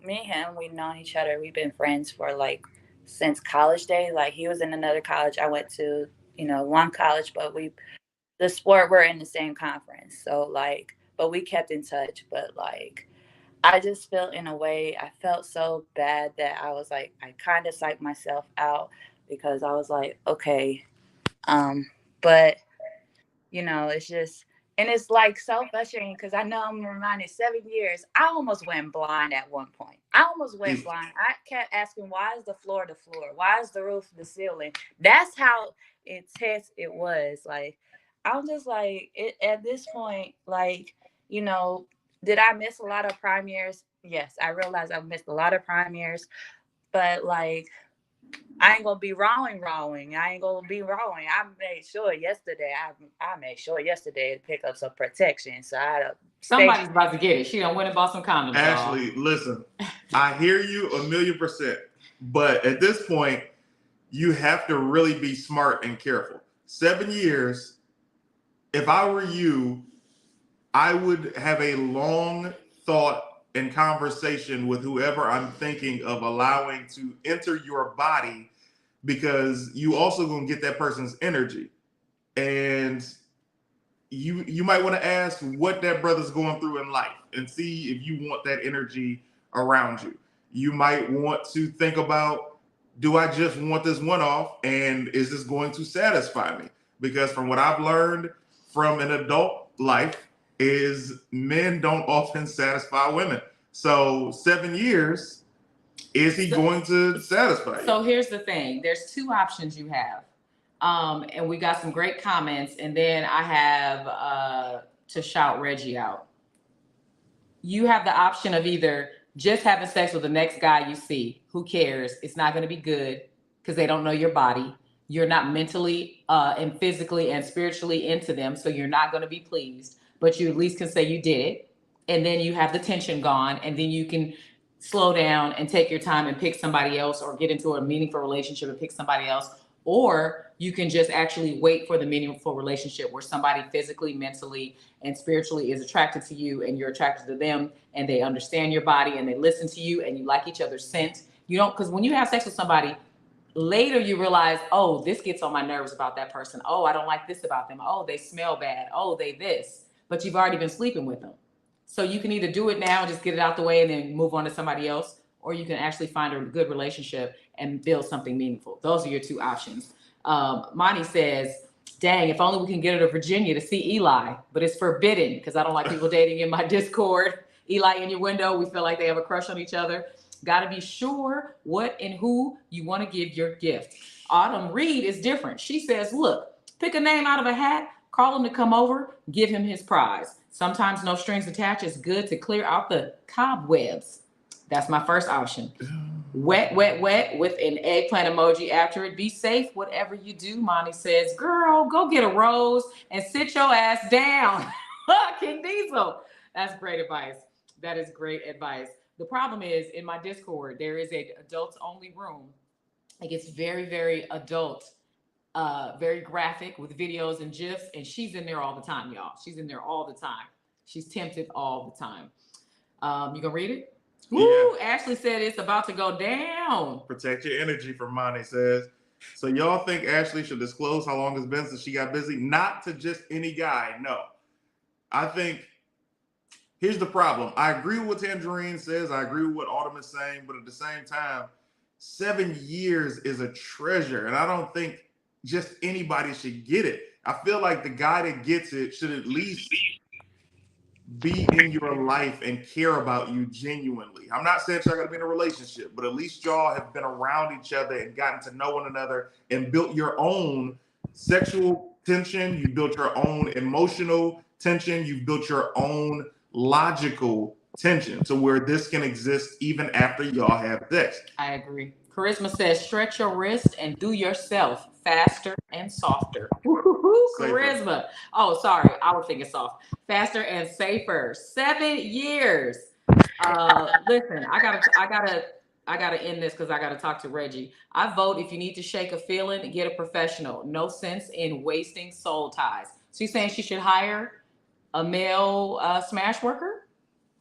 me and him, we've known each other. We've been friends for like since college days. Like, he was in another college. I went to, one college, but we're in the same conference. So like, but we kept in touch. But like, I just felt in a way, I felt so bad that I was like, I kind of psyched myself out because I was like, okay, but it's just, and it's like so frustrating because I know I'm reminded 7 years. I almost went blind at one point. I kept asking, why is the floor the floor? Why is the roof the ceiling? That's how intense it was. Like, I'm just like, at this point, like, did I miss a lot of prime years? Yes, I realized I missed a lot of prime years, but like, I ain't gonna be wrong. I ain't gonna be wrong. I made sure yesterday to pick up some protection. So somebody's about to get it. She done went and bought some condoms. Ashley, listen, I hear you 1,000,000%, but at this point, you have to really be smart and careful. 7 years. If I were you, I would have a long thought and conversation with whoever I'm thinking of allowing to enter your body, because you also gonna get that person's energy. And you might want to ask what that brother's going through in life and see if you want that energy around you. You might want to think about, do I just want this one off, and is this going to satisfy me? Because from what I've learned from an adult life is men don't often satisfy women. So 7 years, is he going to satisfy you? So here's the thing. There's two options you have. And we got some great comments. And then I have to shout Reggie out. You have the option of either just having sex with the next guy you see. Who cares? It's not going to be good because they don't know your body. You're not mentally and physically and spiritually into them. So you're not going to be pleased. But you at least can say you did it. And then you have the tension gone. And then you can slow down and take your time and pick somebody else, or get into a meaningful relationship and pick somebody else. Or you can just actually wait for the meaningful relationship where somebody physically, mentally, and spiritually is attracted to you, and you're attracted to them, and they understand your body, and they listen to you, and you like each other's scent. You don't, because when you have sex with somebody, later you realize, oh, this gets on my nerves about that person. Oh, I don't like this about them. Oh, they smell bad. Oh, they this. But you've already been sleeping with them. So you can either do it now and just get it out the way and then move on to somebody else, or you can actually find a good relationship and build something meaningful. Those are your two options. Monty says, dang, if only we can get her to Virginia to see Eli, but it's forbidden because I don't like people dating in my Discord. Eli in your window, we feel like they have a crush on each other. Got to be sure what and who you want to give your gift. Autumn Reed is different. She says, look, pick a name out of a hat, call him to come over, give him his prize. Sometimes no strings attached is good to clear out the cobwebs. That's my first option. Wet, wet, wet with an eggplant emoji after it. Be safe, whatever you do. Monty says, girl, go get a rose and sit your ass down. King Diesel. That's great advice. That is great advice. The problem is, in my Discord, there is a adults only room. It gets very, very adult, very graphic with videos and GIFs. And she's in there all the time, y'all. She's in there all the time. She's tempted all the time. You gonna read it? Yeah. Woo, Ashley said it's about to go down. Protect your energy, from Monty says. So y'all think Ashley should disclose how long it's been since she got busy? Not to just any guy, no. I think, here's the problem. I agree with what Tanjareen says. I agree with what Autumn is saying. But at the same time, 7 years is a treasure. And I don't think just anybody should get it. I feel like the guy that gets it should at least be in your life and care about you genuinely. I'm not saying y'all gotta be in a relationship, but at least y'all have been around each other and gotten to know one another and built your own sexual tension. You built your own emotional tension. You've built your own logical tension to where this can exist even after y'all have sex. I agree. Charisma says, stretch your wrist and do yourself faster and softer. Woo-hoo-hoo, Charisma. Oh, sorry. I was thinking soft. Faster and safer. 7 years. Listen, I gotta end this because I gotta talk to Reggie. I vote if you need to shake a feeling, get a professional. No sense in wasting soul ties. So you saying she should hire a male smash worker?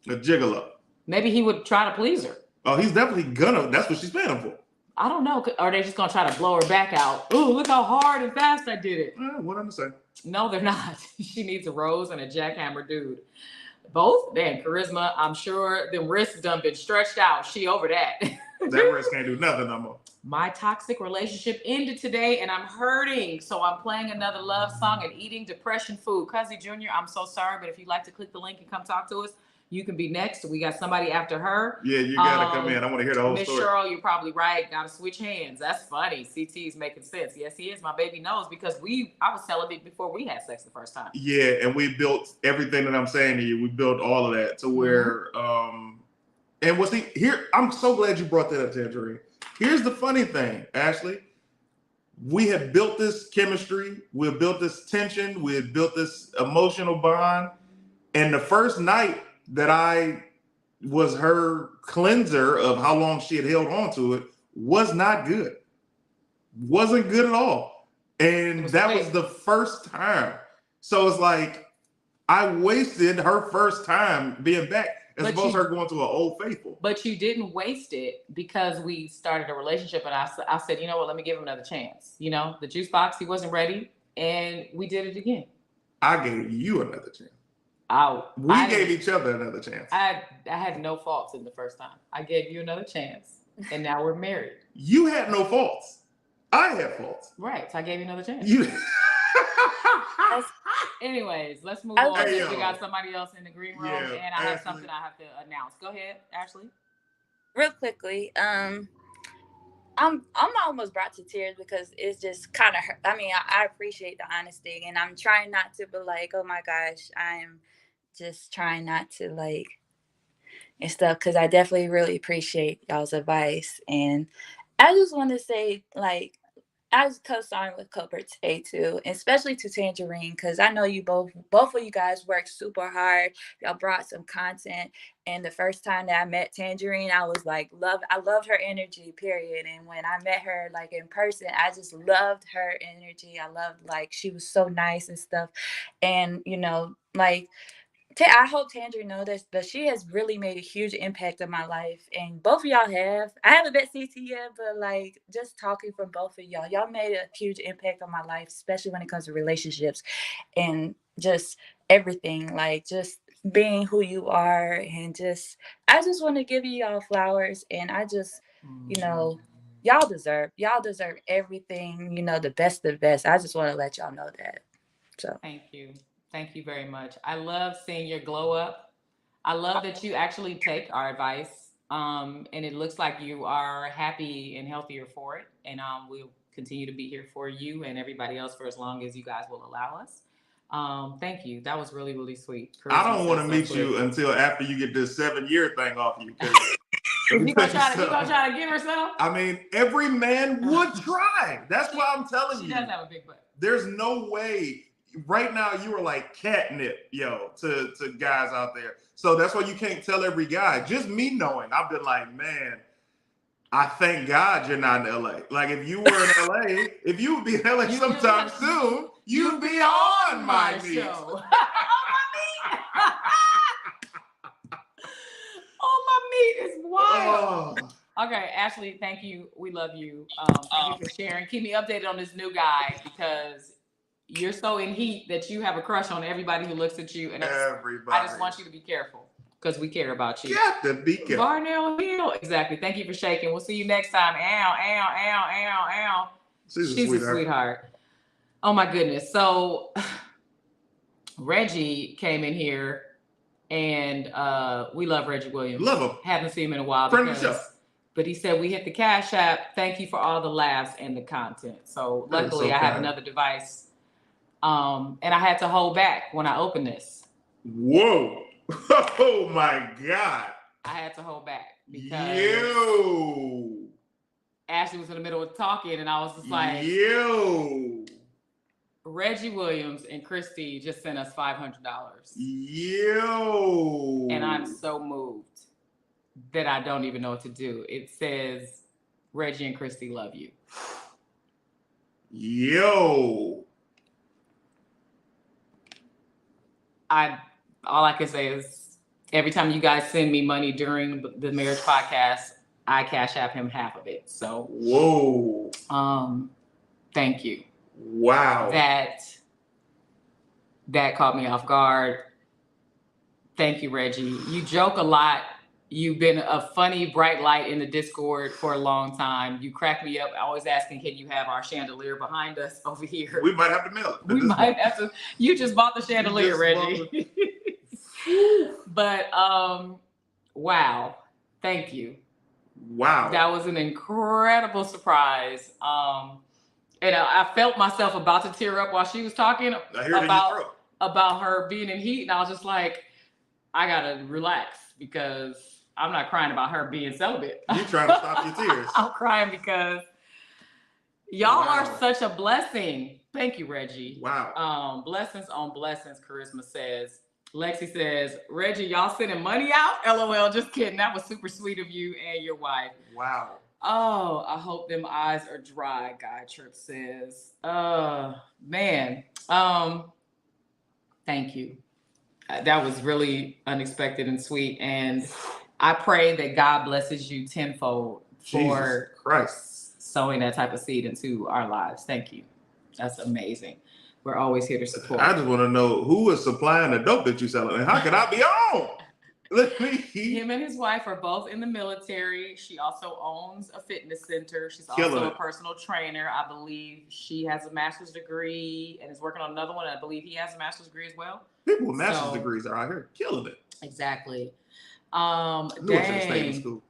A gigolo. Maybe he would try to please her. Oh, he's definitely gonna. That's what she's paying him for. I don't know. Are they just gonna try to blow her back out? Ooh, look how hard and fast I did it. What I'm saying? No, they're not. She needs a rose and a jackhammer dude. Both? Damn, Charisma. I'm sure them wrists done been stretched out. She over that. That wrist can't do nothing no more. My toxic relationship ended today and I'm hurting. So I'm playing another love song and eating depression food. Cuzzi Junior, I'm so sorry, but if you'd like to click the link and come talk to us, you can be next. We got somebody after her. Yeah, you gotta come in. I want to hear the whole Miss story. Cheryl, you're probably right. Gotta switch hands. That's funny. CT's making sense. Yes, he is. My baby knows because I was celibate before we had sex the first time. Yeah, and we built everything that I'm saying to you. We built all of that to where, and what's here? I'm so glad you brought that up, Tanjareen. Here's the funny thing, Ashley. We had built this chemistry. We had built this tension. We had built this emotional bond. And the first night that I was her cleanser of how long she had held on to it was not good. Wasn't good at all. And that was the first time. So it's like I wasted her first time being back as opposed to her going to an old faithful. But you didn't waste it because we started a relationship and I said, you know what, let me give him another chance. You know, the juice box, he wasn't ready and we did it again. I gave you another chance. We gave each other another chance. I had no faults in the first time. I gave you another chance, and now we're married. You had no faults. I had faults. Right, so I gave you another chance. Anyways, let's move on. We got somebody else in the green room, and I have something I have to announce. Go ahead, Ashley. Real quickly, I'm almost brought to tears because it's just kind of hurt. I mean, I appreciate the honesty, and I'm trying not to be like, oh my gosh, I'm just trying not to like and stuff because I definitely really appreciate y'all's advice. And I just want to say, like, I was co-starring with Cobra Tay too, especially to Tanjareen, because I know you both of you guys worked super hard. Y'all brought some content. And the first time that I met Tanjareen, I was like, I loved her energy, period. And when I met her like in person, I just loved her energy. I loved, like, she was so nice and stuff. And, you know, like, I hope Tanjareen knows this, but she has really made a huge impact on my life. And both of y'all have. I haven't met CT yet, but like just talking from both of y'all made a huge impact on my life, especially when it comes to relationships and just everything, like just being who you are. And I just want to give you y'all flowers. And I just, you know, y'all deserve everything, you know, the best of the best. I just want to let y'all know that. So thank you. Thank you very much. I love seeing your glow up. I love that you actually take our advice. And it looks like you are happy and healthier for it. And we'll continue to be here for you and everybody else for as long as you guys will allow us. Thank you. That was really, really sweet. I don't want to meet you until after you get this 7-year thing off you. You gonna try to get herself? I mean, every man would try. That's why I'm telling you. She does have a big butt. There's no way. Right now, you are like catnip, to guys out there. So that's why you can't tell every guy. Just me knowing, I've been like, man, I thank God you're not in LA. Like, if you were in LA, if you would be in LA sometime soon, you'd be on my show. Oh, my meat is wild. Oh. Okay, Ashley, thank you. We love you. Thank you for sharing. Keep me updated on this new guy because you're so in heat that you have a crush on everybody who looks at you. And I just want you to be careful because we care about you. You have to be careful. Barnell Hill. Exactly. Thank you for shaking. We'll see you next time. Ow. She's a sweetheart. Oh, my goodness. So Reggie came in here and we love Reggie Williams. Love him. Haven't seen him in a while. Friend of the show. But he said, we hit the Cash App. Thank you for all the laughs and the content. So luckily I have another device. And I had to hold back when I opened this. Whoa. Oh my God. I had to hold back because Ashley was in the middle of talking, and I was just like, yo. Reggie Williams and Kristie just sent us $500. Yo. And I'm so moved that I don't even know what to do. It says, Reggie and Kristie love you. Yo. All I can say is every time you guys send me money during the marriage podcast, I cash app him half of it. So whoa. Thank you. Wow. That caught me off guard. Thank you, Reggie. You joke a lot. You've been a funny, bright light in the Discord for a long time. You crack me up, always asking, can you have our chandelier behind us over here? We might have to mail it. We might have to. You just bought the chandelier, Reggie. But wow. Thank you. Wow. That was an incredible surprise. And I felt myself about to tear up while she was talking about her being in heat. And I was just like, I gotta relax because I'm not crying about her being celibate. You're trying to stop your tears. I'm crying because y'all are such a blessing. Thank you, Reggie. Wow. Blessings on blessings, Charisma says. Lexi says, Reggie, y'all sending money out? LOL, just kidding. That was super sweet of you and your wife. Wow. Oh, I hope them eyes are dry, Guy Trip says. Man. Thank you. That was really unexpected and sweet. And I pray that God blesses you tenfold for sowing that type of seed into our lives. Thank you. That's amazing. We're always here to support. I just want to know who is supplying the dope that you're selling and how can I be on? Him and his wife are both in the military. She also owns a fitness center. She's also a personal trainer. I believe she has a master's degree and is working on another one. I believe he has a master's degree as well. People with master's degrees are out here killing it. Exactly. Dang.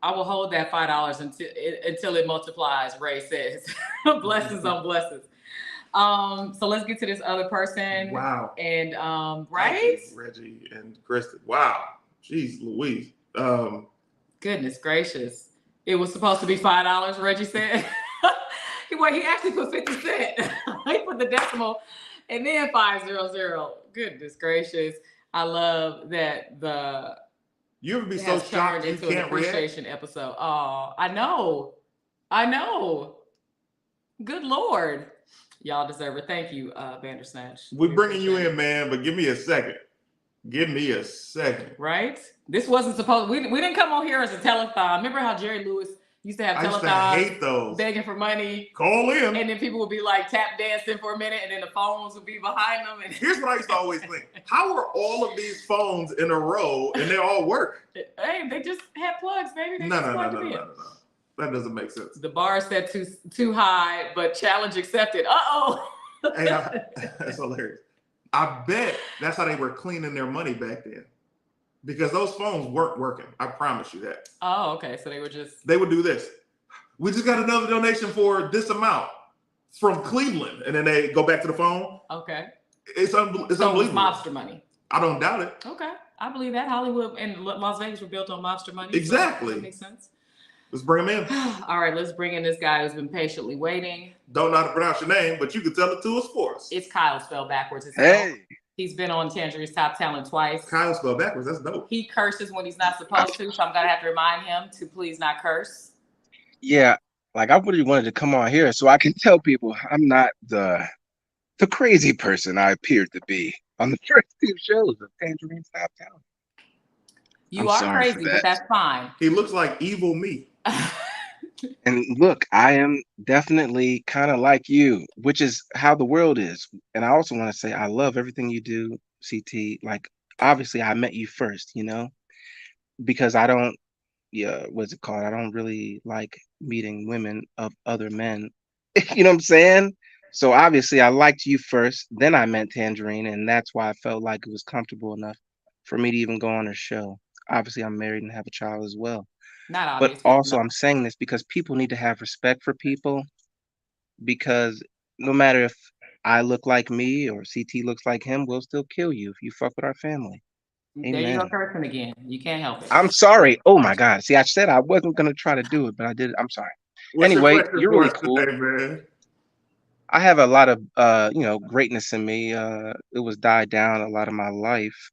I will hold that $5 until it multiplies, Ray says. Blessings on blessings. So let's get to this other person. Wow. And right? Reggie and Kristie. Wow. Jeez Louise. Goodness gracious. It was supposed to be $5, Reggie said. He actually put 50 cents. He put the decimal and then 500. Goodness gracious. I love that you ever be so shocked you into can't an appreciation react? Episode. Oh, I know. Good Lord. Y'all deserve it. Thank you, Bandersnatch. We're bringing you in, man, but give me a second. Give me a second. Right? This wasn't supposed. We didn't come on here as a telethon. Remember how Jerry Lewis used to have telethons? I used to hate those. Begging for money. Call in. And then people would be like tap dancing for a minute, and then the phones would be behind them. And here's what I used to always think: how are all of these phones in a row and they all work? Hey, they just had plugs, baby. No. That doesn't make sense. The bar set too high, but challenge accepted. Hey, that's hilarious. I bet that's how they were cleaning their money back then. Because those phones weren't working. I promise you that. Oh, okay. So they would do this. We just got another donation for this amount from Cleveland. And then they go back to the phone. Okay. It's unbelievable. It's mobster money. I don't doubt it. Okay. I believe that. Hollywood and Las Vegas were built on mobster money. Exactly. So that makes sense. Let's bring him in. All right, let's bring in this guy who's been patiently waiting. Don't know how to pronounce your name, but you can tell it to us for us. It's Kyle spelled backwards. He's been on Tanjareen's Top Talent twice. Kyle spelled backwards. That's dope. He curses when he's not supposed to, so I'm going to have to remind him to please not curse. Yeah, like I really wanted to come on here so I can tell people I'm not the crazy person I appeared to be on the first two shows of Tanjareen's Top Talent. You are crazy, but that's fine. He looks like evil me. And look, I am definitely kind of like you, which is how the world is. And I also want to say I love everything you do, CT. Like, obviously, I met you first, because I don't, what's it called? I don't really like meeting women of other men. You know what I'm saying? So obviously, I liked you first. Then I met Tanjareen, and that's why I felt like it was comfortable enough for me to even go on her show. Obviously, I'm married and have a child as well. Not obviously. But also, I'm saying this because people need to have respect for people, because no matter if I look like me or CT looks like him, we'll still kill you if you fuck with our family. Amen. There you go cursing again. You can't help it. I'm sorry. Oh my God. See, I said I wasn't going to try to do it, but I did it. I'm sorry. What's your Anyway, question you're for really us cool. today, man? I have a lot of greatness in me. It was died down a lot of my life.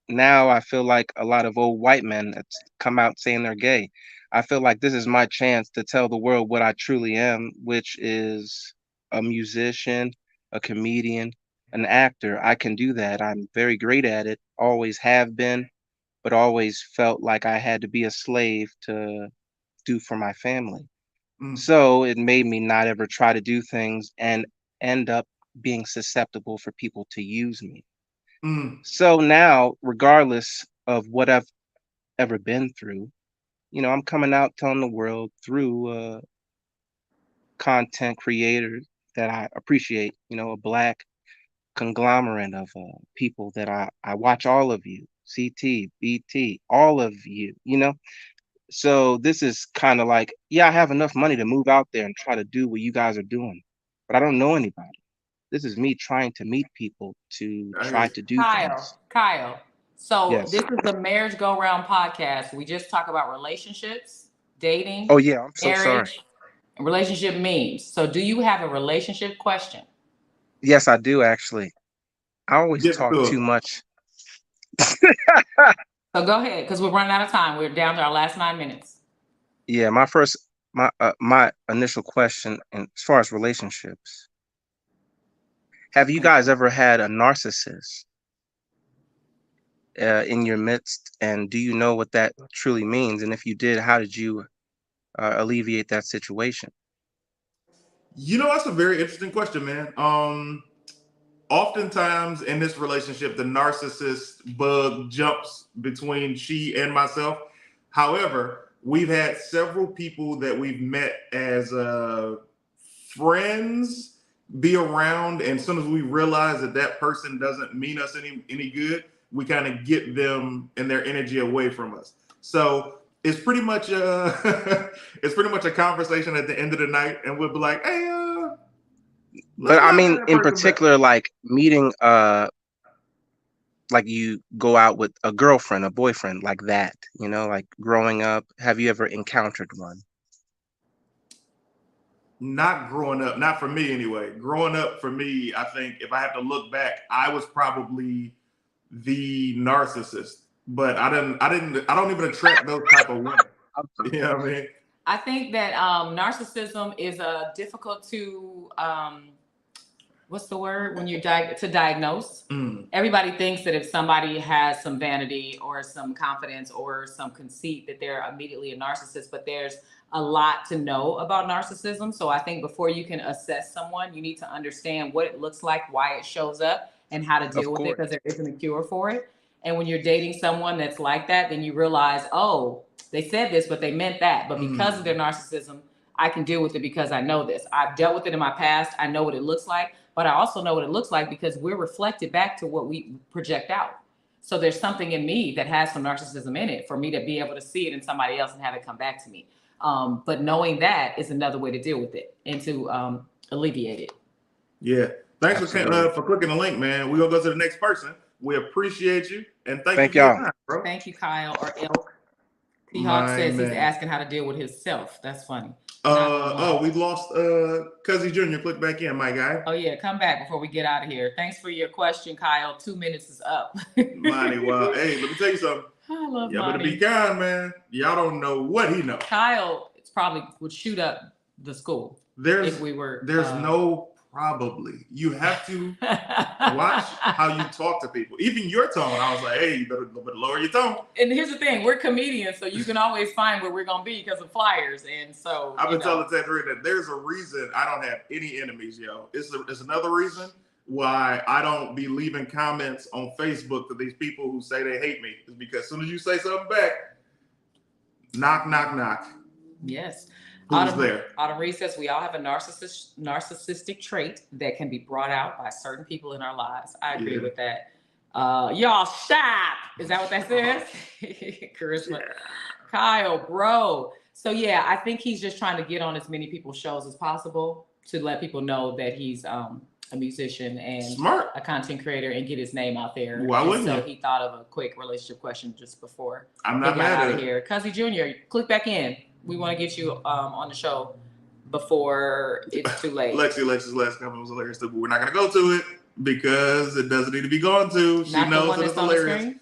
Now I feel like a lot of old white men that's come out saying they're gay. I feel like this is my chance to tell the world what I truly am, which is a musician, a comedian, an actor. I can do that. I'm very great at it, always have been, but always felt like I had to be a slave to do for my family. Mm, So it made me not ever try to do things and end up being susceptible for people to use me. mm, So now, regardless of what I've ever been through, I'm coming out telling the world through content creators that I appreciate, a black conglomerate of people that I watch all of you, CT, BT, all of you. So this is kind of like, yeah, I have enough money to move out there and try to do what you guys are doing, but I don't know anybody. This is me trying to meet people to I hear try you. to do things. Kyle. So Yes. this is the Marriage Go Round podcast. We just talk about relationships, dating, Oh yeah, I'm so sorry. marriage, and relationship memes. So do you have a relationship question? Yes, I do actually. I always Get talk to too it. much. So go ahead, because we're running out of time. We're down to our last 9 minutes. Yeah, my initial question, and as far as relationships, have you guys ever had a narcissist in your midst, and do you know what that truly means? And if you did, how did you alleviate that situation? That's a very interesting question, man. Oftentimes in this relationship, the narcissist bug jumps between she and myself. However, we've had several people that we've met as friends be around, and as soon as we realize that that person doesn't mean us any good, we kind of get them and their energy away from us. So it's pretty much it's pretty much a conversation at the end of the night, and we'll be like, "Hey, But let's I not have mean, that in person back." particular, like meeting, like you go out with a girlfriend, a boyfriend, like that, like growing up. Have you ever encountered one? Not growing up, not for me anyway. Growing up for me, I think if I have to look back, I was probably the narcissist. But I don't even attract those type of women. You know what I mean? I think that narcissism is difficult to what's the word when you're to diagnose. Everybody thinks that if somebody has some vanity or some confidence or some conceit that they're immediately a narcissist, but there's a lot to know about narcissism. So I think before you can assess someone, you need to understand what it looks like, why it shows up, and how to deal Of with it, course. because there isn't a cure for it. And when you're dating someone that's like that, then you realize, oh, they said this, but they meant that. But because of their narcissism, I can deal with it because I know this. I've dealt with it in my past. I know what it looks like, but I also know what it looks like because we're reflected back to what we project out. So there's something in me that has some narcissism in it for me to be able to see it in somebody else and have it come back to me. But knowing that is another way to deal with it and to alleviate it. Yeah. Thanks Absolutely. for clicking the link, man. We're gonna go to the next person. We appreciate you and thank Thank you for your y'all. time, bro. Thank you, Kyle or Elke. T-Hawk My says he's man. asking how to deal with himself. That's funny. We lost Cuzzi Junior. Click back in, my guy. Oh yeah, come back before we get out of here. Thanks for your question, Kyle. 2 minutes is up. Monty, well, hey, let me tell you something. I love Y'all better Monty. be kind, man. Y'all don't know what he knows. Kyle probably would shoot up the school if we were. There's no probably. You have to watch how you talk to people. Even your tone. I was like, hey, you better lower your tone. And here's the thing, we're comedians, so you can always find where we're gonna be because of flyers. And so I've been telling Tanjareen that there's a reason I don't have any enemies, yo. It's another reason why I don't be leaving comments on Facebook to these people who say they hate me. Is because as soon as you say something back, knock, knock, knock. Yes. Who's there? Autumn Reed says we all have a narcissistic trait that can be brought out by certain people in our lives. I agree with that. Y'all stop. Is that what that says? Charisma. Yeah. Kyle, bro. So yeah, I think he's just trying to get on as many people's shows as possible to let people know that he's a musician and smart, a content creator, and get his name out there. Why wouldn't you? So he thought of a quick relationship question just before I'm not he got mad out at of it. here. Cuzzi Junior, click back in. We want to get you on the show before it's too late. Lexi's last comment was hilarious too, but we're not gonna go to it because it doesn't need to be gone to. She Not the knows one that it's that's on the hilarious. screen?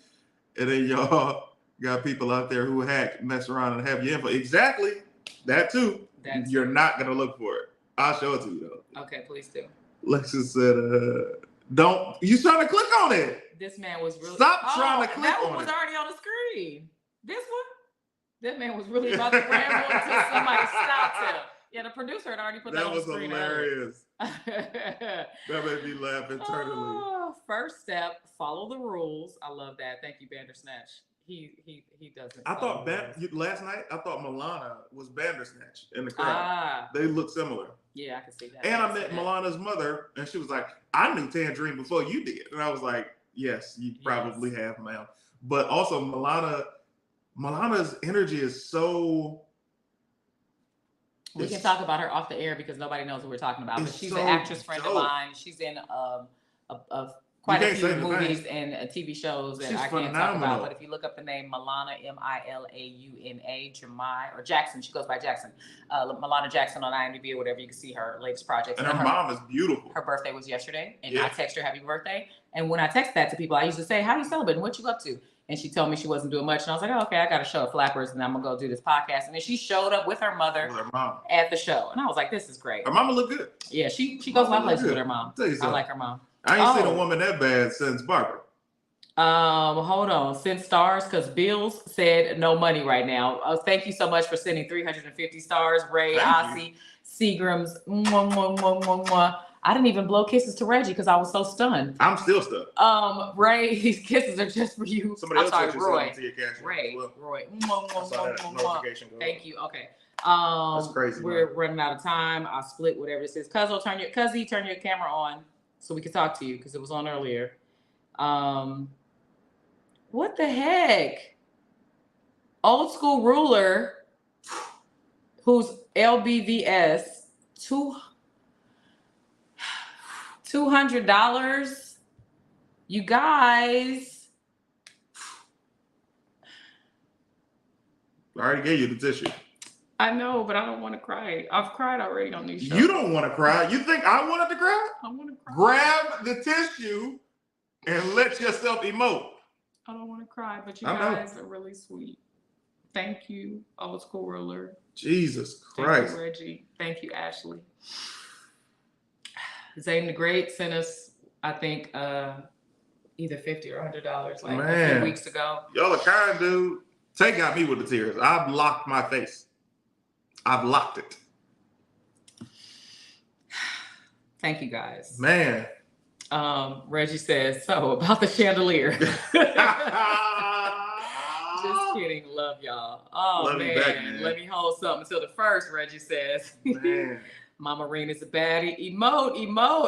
And then y'all got people out there who hack, mess around, and have your info. Exactly. That too. You're not gonna look for it. I'll show it to you though. Okay, please do. Lexi said, don't you trying to click on it. This man was really trying to click that on one was it. already on the screen. This one? That man was really about to ramble until somebody stopped him. Yeah, the producer had already put that on the screen. Hilarious. That made me laugh internally. Oh, first step, follow the rules. I love that. Thank you, Bandersnatch. He doesn't. I thought last night I thought Milana was Bandersnatch in the crowd. They look similar. Yeah, I can see that. And I met Milana's mother, and she was like, "I knew Tanjareen before you did," and I was like, "Yes, you probably have, ma'am." But also Milana's energy is so. We can talk about her off the air because nobody knows what we're talking about. But she's an actress friend of mine. She's in quite a few movies and TV shows that I can't talk about. But if you look up the name Milana, Milauna, Jamai, or Jackson, she goes by Jackson. Milana Jackson on IMDb or whatever, you can see her latest projects. And her mom is beautiful. Her birthday was yesterday, and I text her happy birthday. And when I text that to people, I used to say, "How you celebrating? What you up to?" And she told me she wasn't doing much. And I was like, "Oh, okay, I got a show at Flappers and I'm going to go do this podcast." And then she showed up with her mother at the show. And I was like, this is great. Her mama look good. Yeah, she goes a lot of places with her mom. I like her mom. I ain't seen a woman that bad since Barbara. Hold on. Send stars because Bills said no money right now. Thank you so much for sending 350 stars. Ray, Ossie, Seagrams. Mwah, mwah, mwah, mwah, mwah. I didn't even blow kisses to Reggie because I was so stunned. I'm still stunned. Ray, these kisses are just for you. Somebody else Roy. To your cash Roy. Thank you. Okay. That's crazy. We're running out of time. I'll split whatever this is. Cuzzi, turn your camera on so we can talk to you because it was on earlier. What the heck? Old School Ruler, who's LBVS, $200. You guys. I already gave you the tissue. I know, but I don't want to cry. I've cried already on these shows. You don't want to cry. You think I wanted to cry? I want to cry. Grab the tissue and let yourself emote. I don't want to cry, but you guys are really sweet. Thank you, Old School Ruler. Jesus Christ. Thank you, Reggie. Thank you, Ashley. Zane the Great sent us, I think, either $50 or $100 like a few weeks ago. Y'all are kind, dude. Tay got me with the tears. I've locked my face. I've locked it. Thank you, guys. Man. Reggie says, so about the chandelier. Just kidding. Love y'all. Oh, Love man. You back, man. Let me hold something until the first, Reggie says. Man. Mama Reen is a baddie. Emote.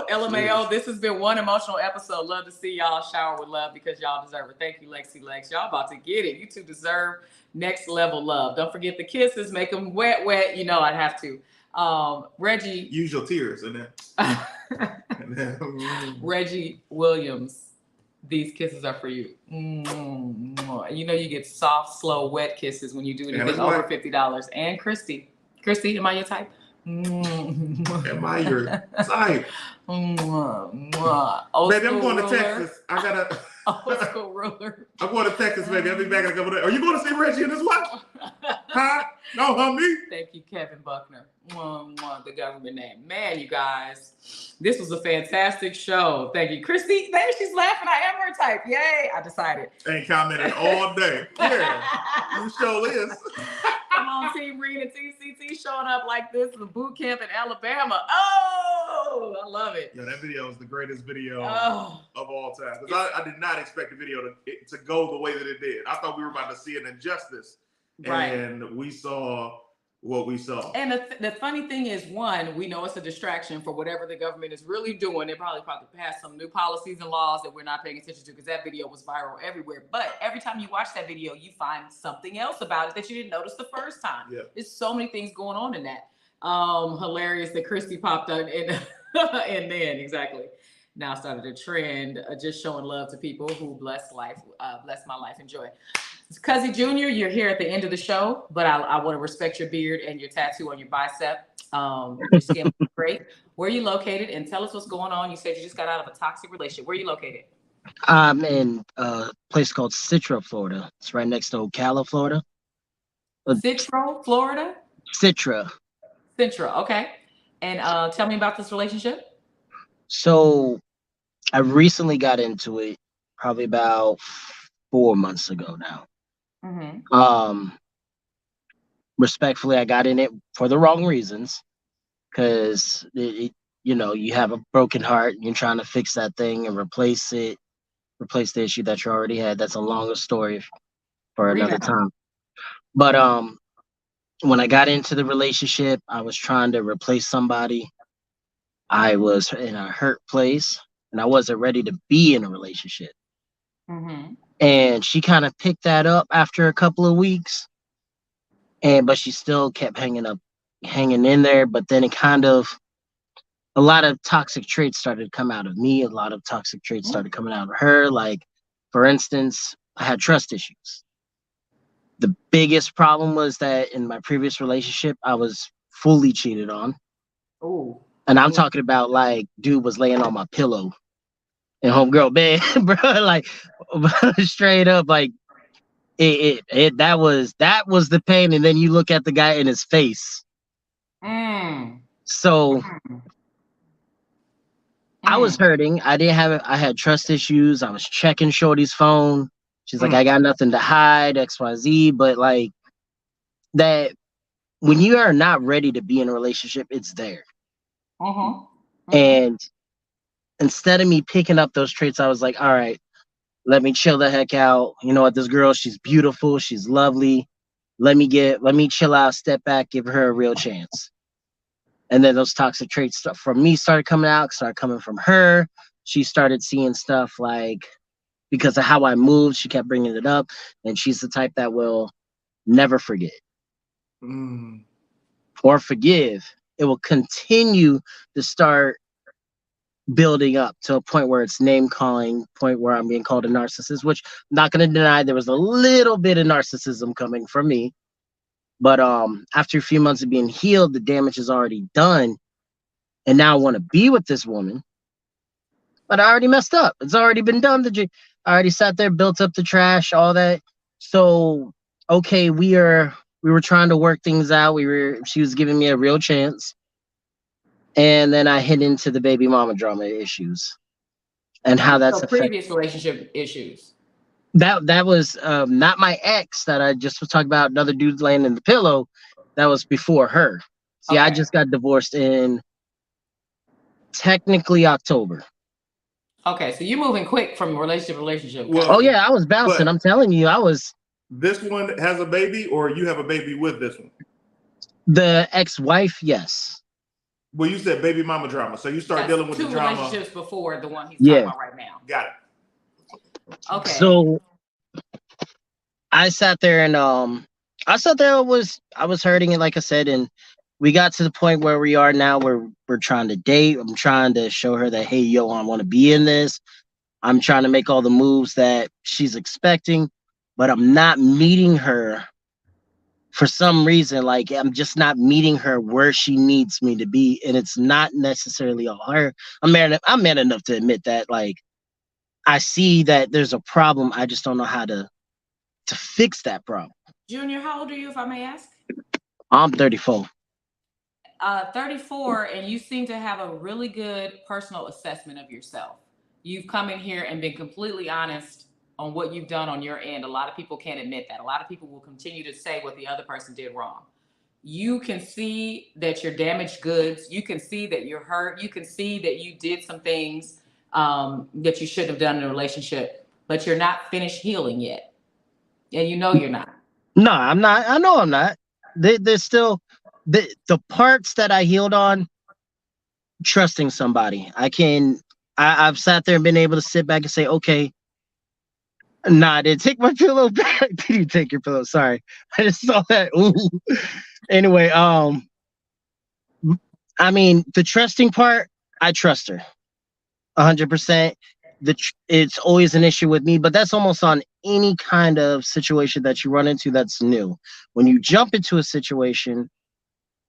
LMAO. This has been one emotional episode. Love to see y'all shower with love because y'all deserve it. Thank you, Lexi Lex. Y'all about to get it. You two deserve next level love. Don't forget the kisses. Make them wet. You know I'd have to. Reggie. Use your tears and then. Reggie Williams. These kisses are for you. You know you get soft, slow, wet kisses when you do anything over $50. And Kristie, am I your type? Am I your type? Baby, I'm going to Texas. I gotta. Old School Ruler. I'm going to Texas, baby. I'll be back in a couple days. Are you going to see Reggie and his wife? Huh? No, homie. Thank you, Kevin Buckner. The government name. Man, you guys, this was a fantastic show. Thank you, Kristie. There, she's laughing. I am her type. Yay! I decided. Ain't commented all day. Yeah, you sure is. Come on, Team Reed and TCT showing up like this in the boot camp in Alabama. Oh, I love it. Yeah, that video is the greatest video of all time. Because I did not expect the video to go the way that it did. I thought we were about to see an injustice. Right. And we saw what we saw. And the funny thing is, one, we know it's a distraction for whatever the government is really doing. They probably passed some new policies and laws that we're not paying attention to because that video was viral everywhere. But every time you watch that video, you find something else about it that you didn't notice the first time. Yeah. There's so many things going on in that. Hilarious that Kristie popped up and then exactly. Now started a trend, just showing love to people who bless my life and joy. Cuzzi Junior, you're here at the end of the show, but I want to respect your beard and your tattoo on your bicep. Your skin looks great. Where are you located? And tell us what's going on. You said you just got out of a toxic relationship. Where are you located? I'm in a place called Citra, Florida. It's right next to Ocala, Florida. Citro, Florida? Citra. Citra, okay. And tell me about this relationship. So I recently got into it probably about 4 months ago now. Respectfully, I got in it for the wrong reasons because you have a broken heart. You're trying to fix that thing and replace the issue that you already had. That's a longer story for another time. But when I got into the relationship, I was trying to replace somebody. I was in a hurt place and I wasn't ready to be in a relationship. And she kind of picked that up after a couple of weeks. But she still kept hanging in there. But then a lot of toxic traits started to come out of me. A lot of toxic traits started coming out of her. Like, for instance, I had trust issues. The biggest problem was that in my previous relationship, I was fully cheated on. Oh. And I'm talking about like, dude was laying on my pillow in homegirl bed, bro. Like, straight up, like, that was the pain. And then you look at the guy in his face. So I was hurting. I had trust issues. I was checking Shorty's phone. She's like, I got nothing to hide, XYZ. But like that, when you are not ready to be in a relationship, it's there. And instead of me picking up those traits, I was like, all right, let me chill the heck out. You know what? This girl, she's beautiful. She's lovely. Let me chill out, step back, give her a real chance. And then those toxic traits from me started coming from her. She started seeing stuff like, because of how I moved, she kept bringing it up. And she's the type that will never forget or forgive. It will continue to start building up to a point where it's name calling, point where I'm being called a narcissist, which I'm not going to deny there was a little bit of narcissism coming from me. But after a few months of being healed, the damage is already done. And now I want to be with this woman. But I already messed up. It's already been done. I already sat there, built up the trash, all that. So, okay, we were trying to work things out. She was giving me a real chance. And then I hit into the baby mama drama issues and how that's previous relationship issues. That was not my ex that I just was talking about, another dude laying in the pillow. That was before her. See, I just got divorced in technically October. Okay, so you're moving quick from relationship to relationship. Well, I was bouncing. I'm telling you, I was. This one has a baby, or you have a baby with this one? The ex-wife, yes. Well, you said baby mama drama, so you start dealing with the drama. 2 relationships before the one he's talking about right now. Got it. Okay. So I sat there and I was hurting it, like I said, and we got to the point where we are now where we're trying to date. I'm trying to show her that, hey, yo, I want to be in this. I'm trying to make all the moves that she's expecting, but I'm not meeting her for some reason. Like, I'm just not meeting her where she needs me to be. And it's not necessarily all her. I'm man enough to admit that, like, I see that there's a problem. I just don't know how to fix that problem. Junior, how old are you, if I may ask? I'm 34. 34, and you seem to have a really good personal assessment of yourself. You've come in here and been completely honest on what you've done on your end. A lot of people can't admit that. A lot of people will continue to say what the other person did wrong. You can see that you're damaged goods. You can see that you're hurt. You can see that you did some things that you shouldn't have done in a relationship, but you're not finished healing yet. And you know you're not. No, I'm not. I know I'm not. There's still the parts that I healed on, trusting somebody. I've sat there and been able to sit back and say, okay, nah, I didn't take my pillow back. Did you take your pillow? Sorry. I just saw that. Ooh. Anyway, I mean, the trusting part, I trust her 100%. it's always an issue with me, but that's almost on any kind of situation that you run into that's new. When you jump into a situation,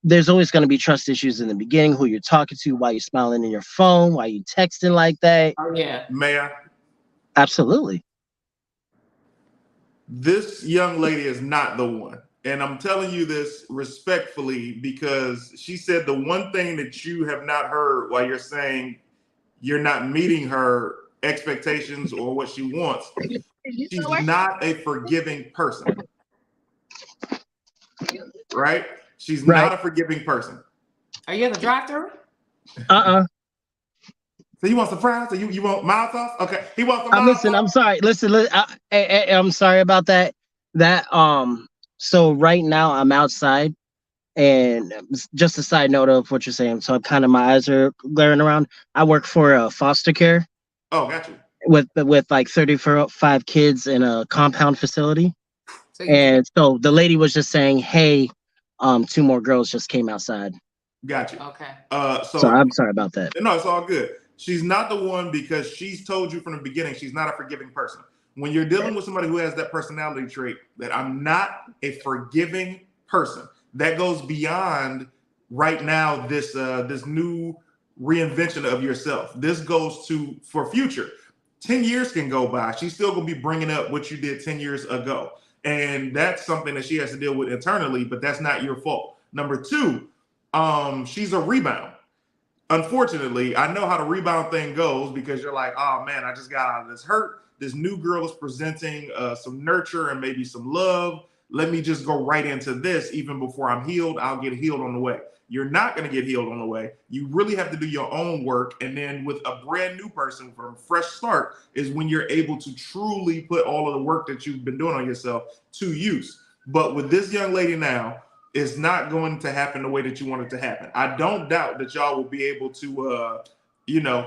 there's always going to be trust issues in the beginning. Who you're talking to, why you're smiling in your phone, why you texting like that. Oh yeah. May I? Absolutely. This young lady is not the one. And I'm telling you this respectfully because she said the one thing that you have not heard while you're saying you're not meeting her expectations or what she wants. She's not a forgiving person. Right? She's not a forgiving person. Are you at the drive-thru? So you want some fries? Or you want mild sauce? Okay. He wants some mild Listen, sauce. I'm sorry. Listen, I'm sorry about that. So right now I'm outside, and just a side note of what you're saying. So my eyes are glaring around. I work for foster care. Oh, got you. With like 35 kids in a compound facility. So the lady was just saying, hey, 2 more girls just came outside. Got you. Okay. So I'm sorry about that. No, it's all good. She's not the one because she's told you from the beginning she's not a forgiving person. When you're dealing with somebody who has that personality trait, that I'm not a forgiving person, that goes beyond right now this new reinvention of yourself. This goes to for future. 10 years can go by. She's still going to be bringing up what you did 10 years ago. And that's something that she has to deal with internally, but that's not your fault. Number 2, she's a rebound. Unfortunately, I know how the rebound thing goes because you're like, oh man, I just got out of this hurt. This new girl is presenting some nurture and maybe some love. Let me just go right into this. Even before I'm healed, I'll get healed on the way. You're not going to get healed on the way. You really have to do your own work. And then with a brand new person from a fresh start is when you're able to truly put all of the work that you've been doing on yourself to use. But with this young lady now, it's not going to happen the way that you want it to happen. I don't doubt that y'all will be able to,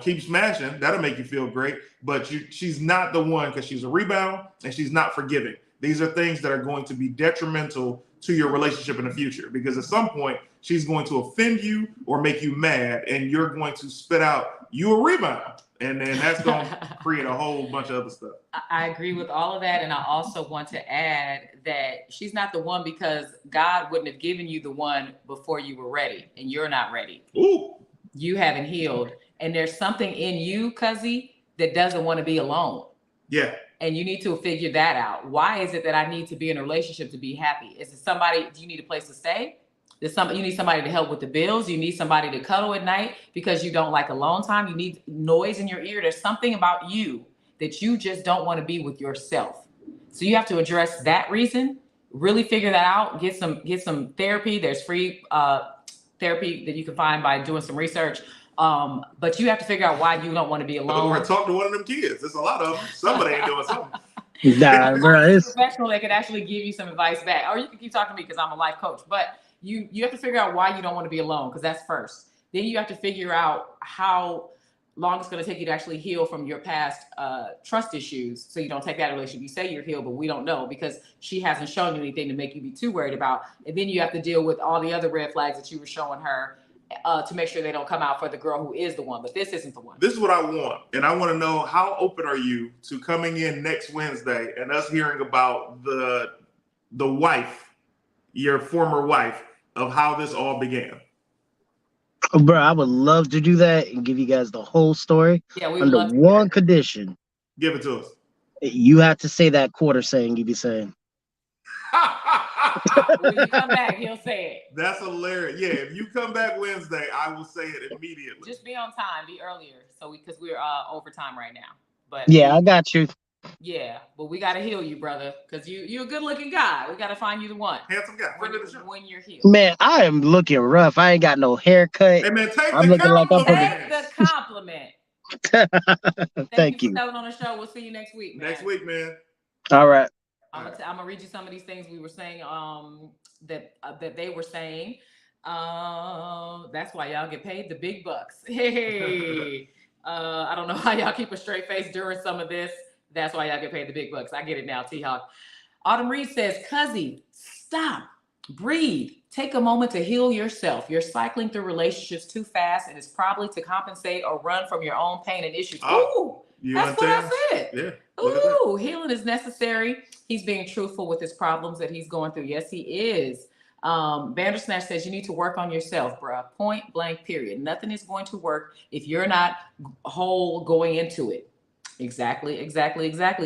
keep smashing. That'll make you feel great. But she's not the one because she's a rebound and she's not forgiving. These are things that are going to be detrimental to your relationship in the future because at some point she's going to offend you or make you mad and you're going to spit out you a rebound. And then that's going to create a whole bunch of other stuff. I agree with all of that. And I also want to add that she's not the one because God wouldn't have given you the one before you were ready and you're not ready. Ooh. You haven't healed. And there's something in you, Cuzzi, that doesn't want to be alone. Yeah. And you need to figure that out. Why is it that I need to be in a relationship to be happy? Is it somebody, do you need a place to stay? You need somebody to help with the bills. You need somebody to cuddle at night because you don't like alone time. You need noise in your ear. There's something about you that you just don't want to be with yourself. So you have to address that reason, really figure that out, get some therapy. There's free therapy that you can find by doing some research. But you have to figure out why you don't want to be alone. Or talk to one of them kids. There's a lot of them. Somebody ain't doing something. Nah, bro, it's professional that could actually give you some advice back. Or you can keep talking to me because I'm a life coach. But you have to figure out why you don't want to be alone, because that's first. Then you have to figure out how long it's going to take you to actually heal from your past trust issues, so you don't take that relationship. You say you're healed, but we don't know because she hasn't shown you anything to make you be too worried about. And then you have to deal with all the other red flags that you were showing her to make sure they don't come out for the girl who is the one. But this isn't the one. This is what I want. And I want to know, how open are you to coming in next Wednesday and us hearing about the wife, your former wife, of how this all began? Bro, I would love to do that and give you guys the whole story. Yeah, we under one condition. Give it to us. You have to say that quarter saying you be saying. When you come back, he'll say it. That's hilarious. Yeah, if you come back Wednesday, I will say it immediately. Just be on time, be earlier, because we're overtime right now. But yeah, I got you. Yeah, but we gotta heal you, brother, because you're a good-looking guy. We gotta find you the one. Handsome guy. When you're healed. Man, I am looking rough. I ain't got no haircut. Hey man, take I'm the looking compliment. Take the compliment. Thank you for coming on the show. We'll see you next week, man. Next week, man. All right. I'm gonna read you some of these things we were saying that they were saying. That's why y'all get paid the big bucks. Hey, I don't know how y'all keep a straight face during some of this. That's why y'all get paid the big bucks. I get it now, T-Hawk. Autumn Reed says, Cuzzi, stop, breathe, take a moment to heal yourself. You're cycling through relationships too fast, and it's probably to compensate or run from your own pain and issues. Oh. Ooh, You That's what understand? I said. Yeah. Look at that. Ooh, healing is necessary. He's being truthful with his problems that he's going through. Yes, he is. Bandersnatch says you need to work on yourself, bruh. Point blank, period. Nothing is going to work if you're not whole going into it. Exactly.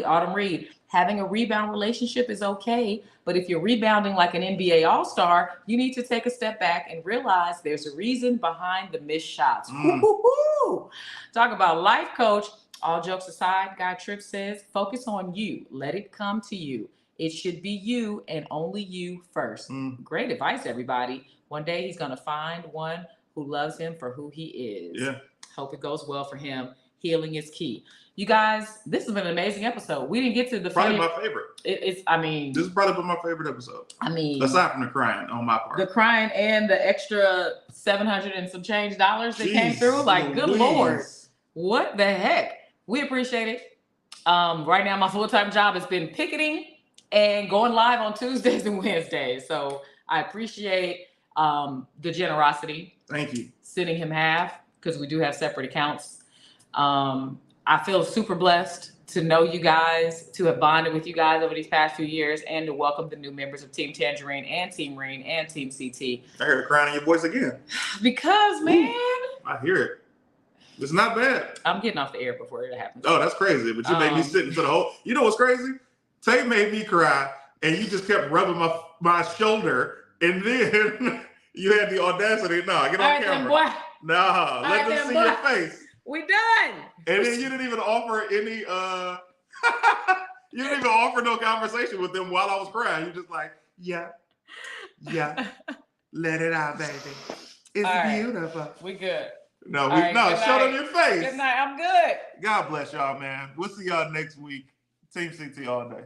Autumn Reed, having a rebound relationship is okay, but if you're rebounding like an NBA All-Star, you need to take a step back and realize there's a reason behind the missed shots. Woo-hoo-hoo. Talk about life coach. All jokes aside, Guy Tripp says, focus on you. Let it come to you. It should be you and only you first. Great advice, everybody. One day he's going to find one who loves him for who he is. Yeah. Hope it goes well for him. Healing is key. You guys, this has been an amazing episode. We didn't get to the probably my favorite. This has probably been my favorite episode. Aside from the crying on my part. The crying and the extra 700 and some change dollars that came through. Like, good Lord. What the heck? We appreciate it. Right now, my full-time job has been picketing and going live on Tuesdays and Wednesdays. So I appreciate the generosity. Thank you. Sending him half, because we do have separate accounts. I feel super blessed to know you guys, to have bonded with you guys over these past few years, and to welcome the new members of Team Tanjareen and Team Reen and Team CT. I heard the crying in your voice again. Because, man. I hear it. It's not bad. I'm getting off the air before it happens. Oh, that's crazy. But you made me sit into the whole. You know what's crazy? Tay made me cry, and you just kept rubbing my shoulder, and then you had the audacity. No, get on camera. No, let them see your face. We done. And then you didn't even offer any. You didn't even offer no conversation with them while I was crying. You're just like, yeah, let it out, baby. It's beautiful. We good. No, show them your face. Good night. I'm good. God bless y'all, man. We'll see y'all next week. Team CT all day.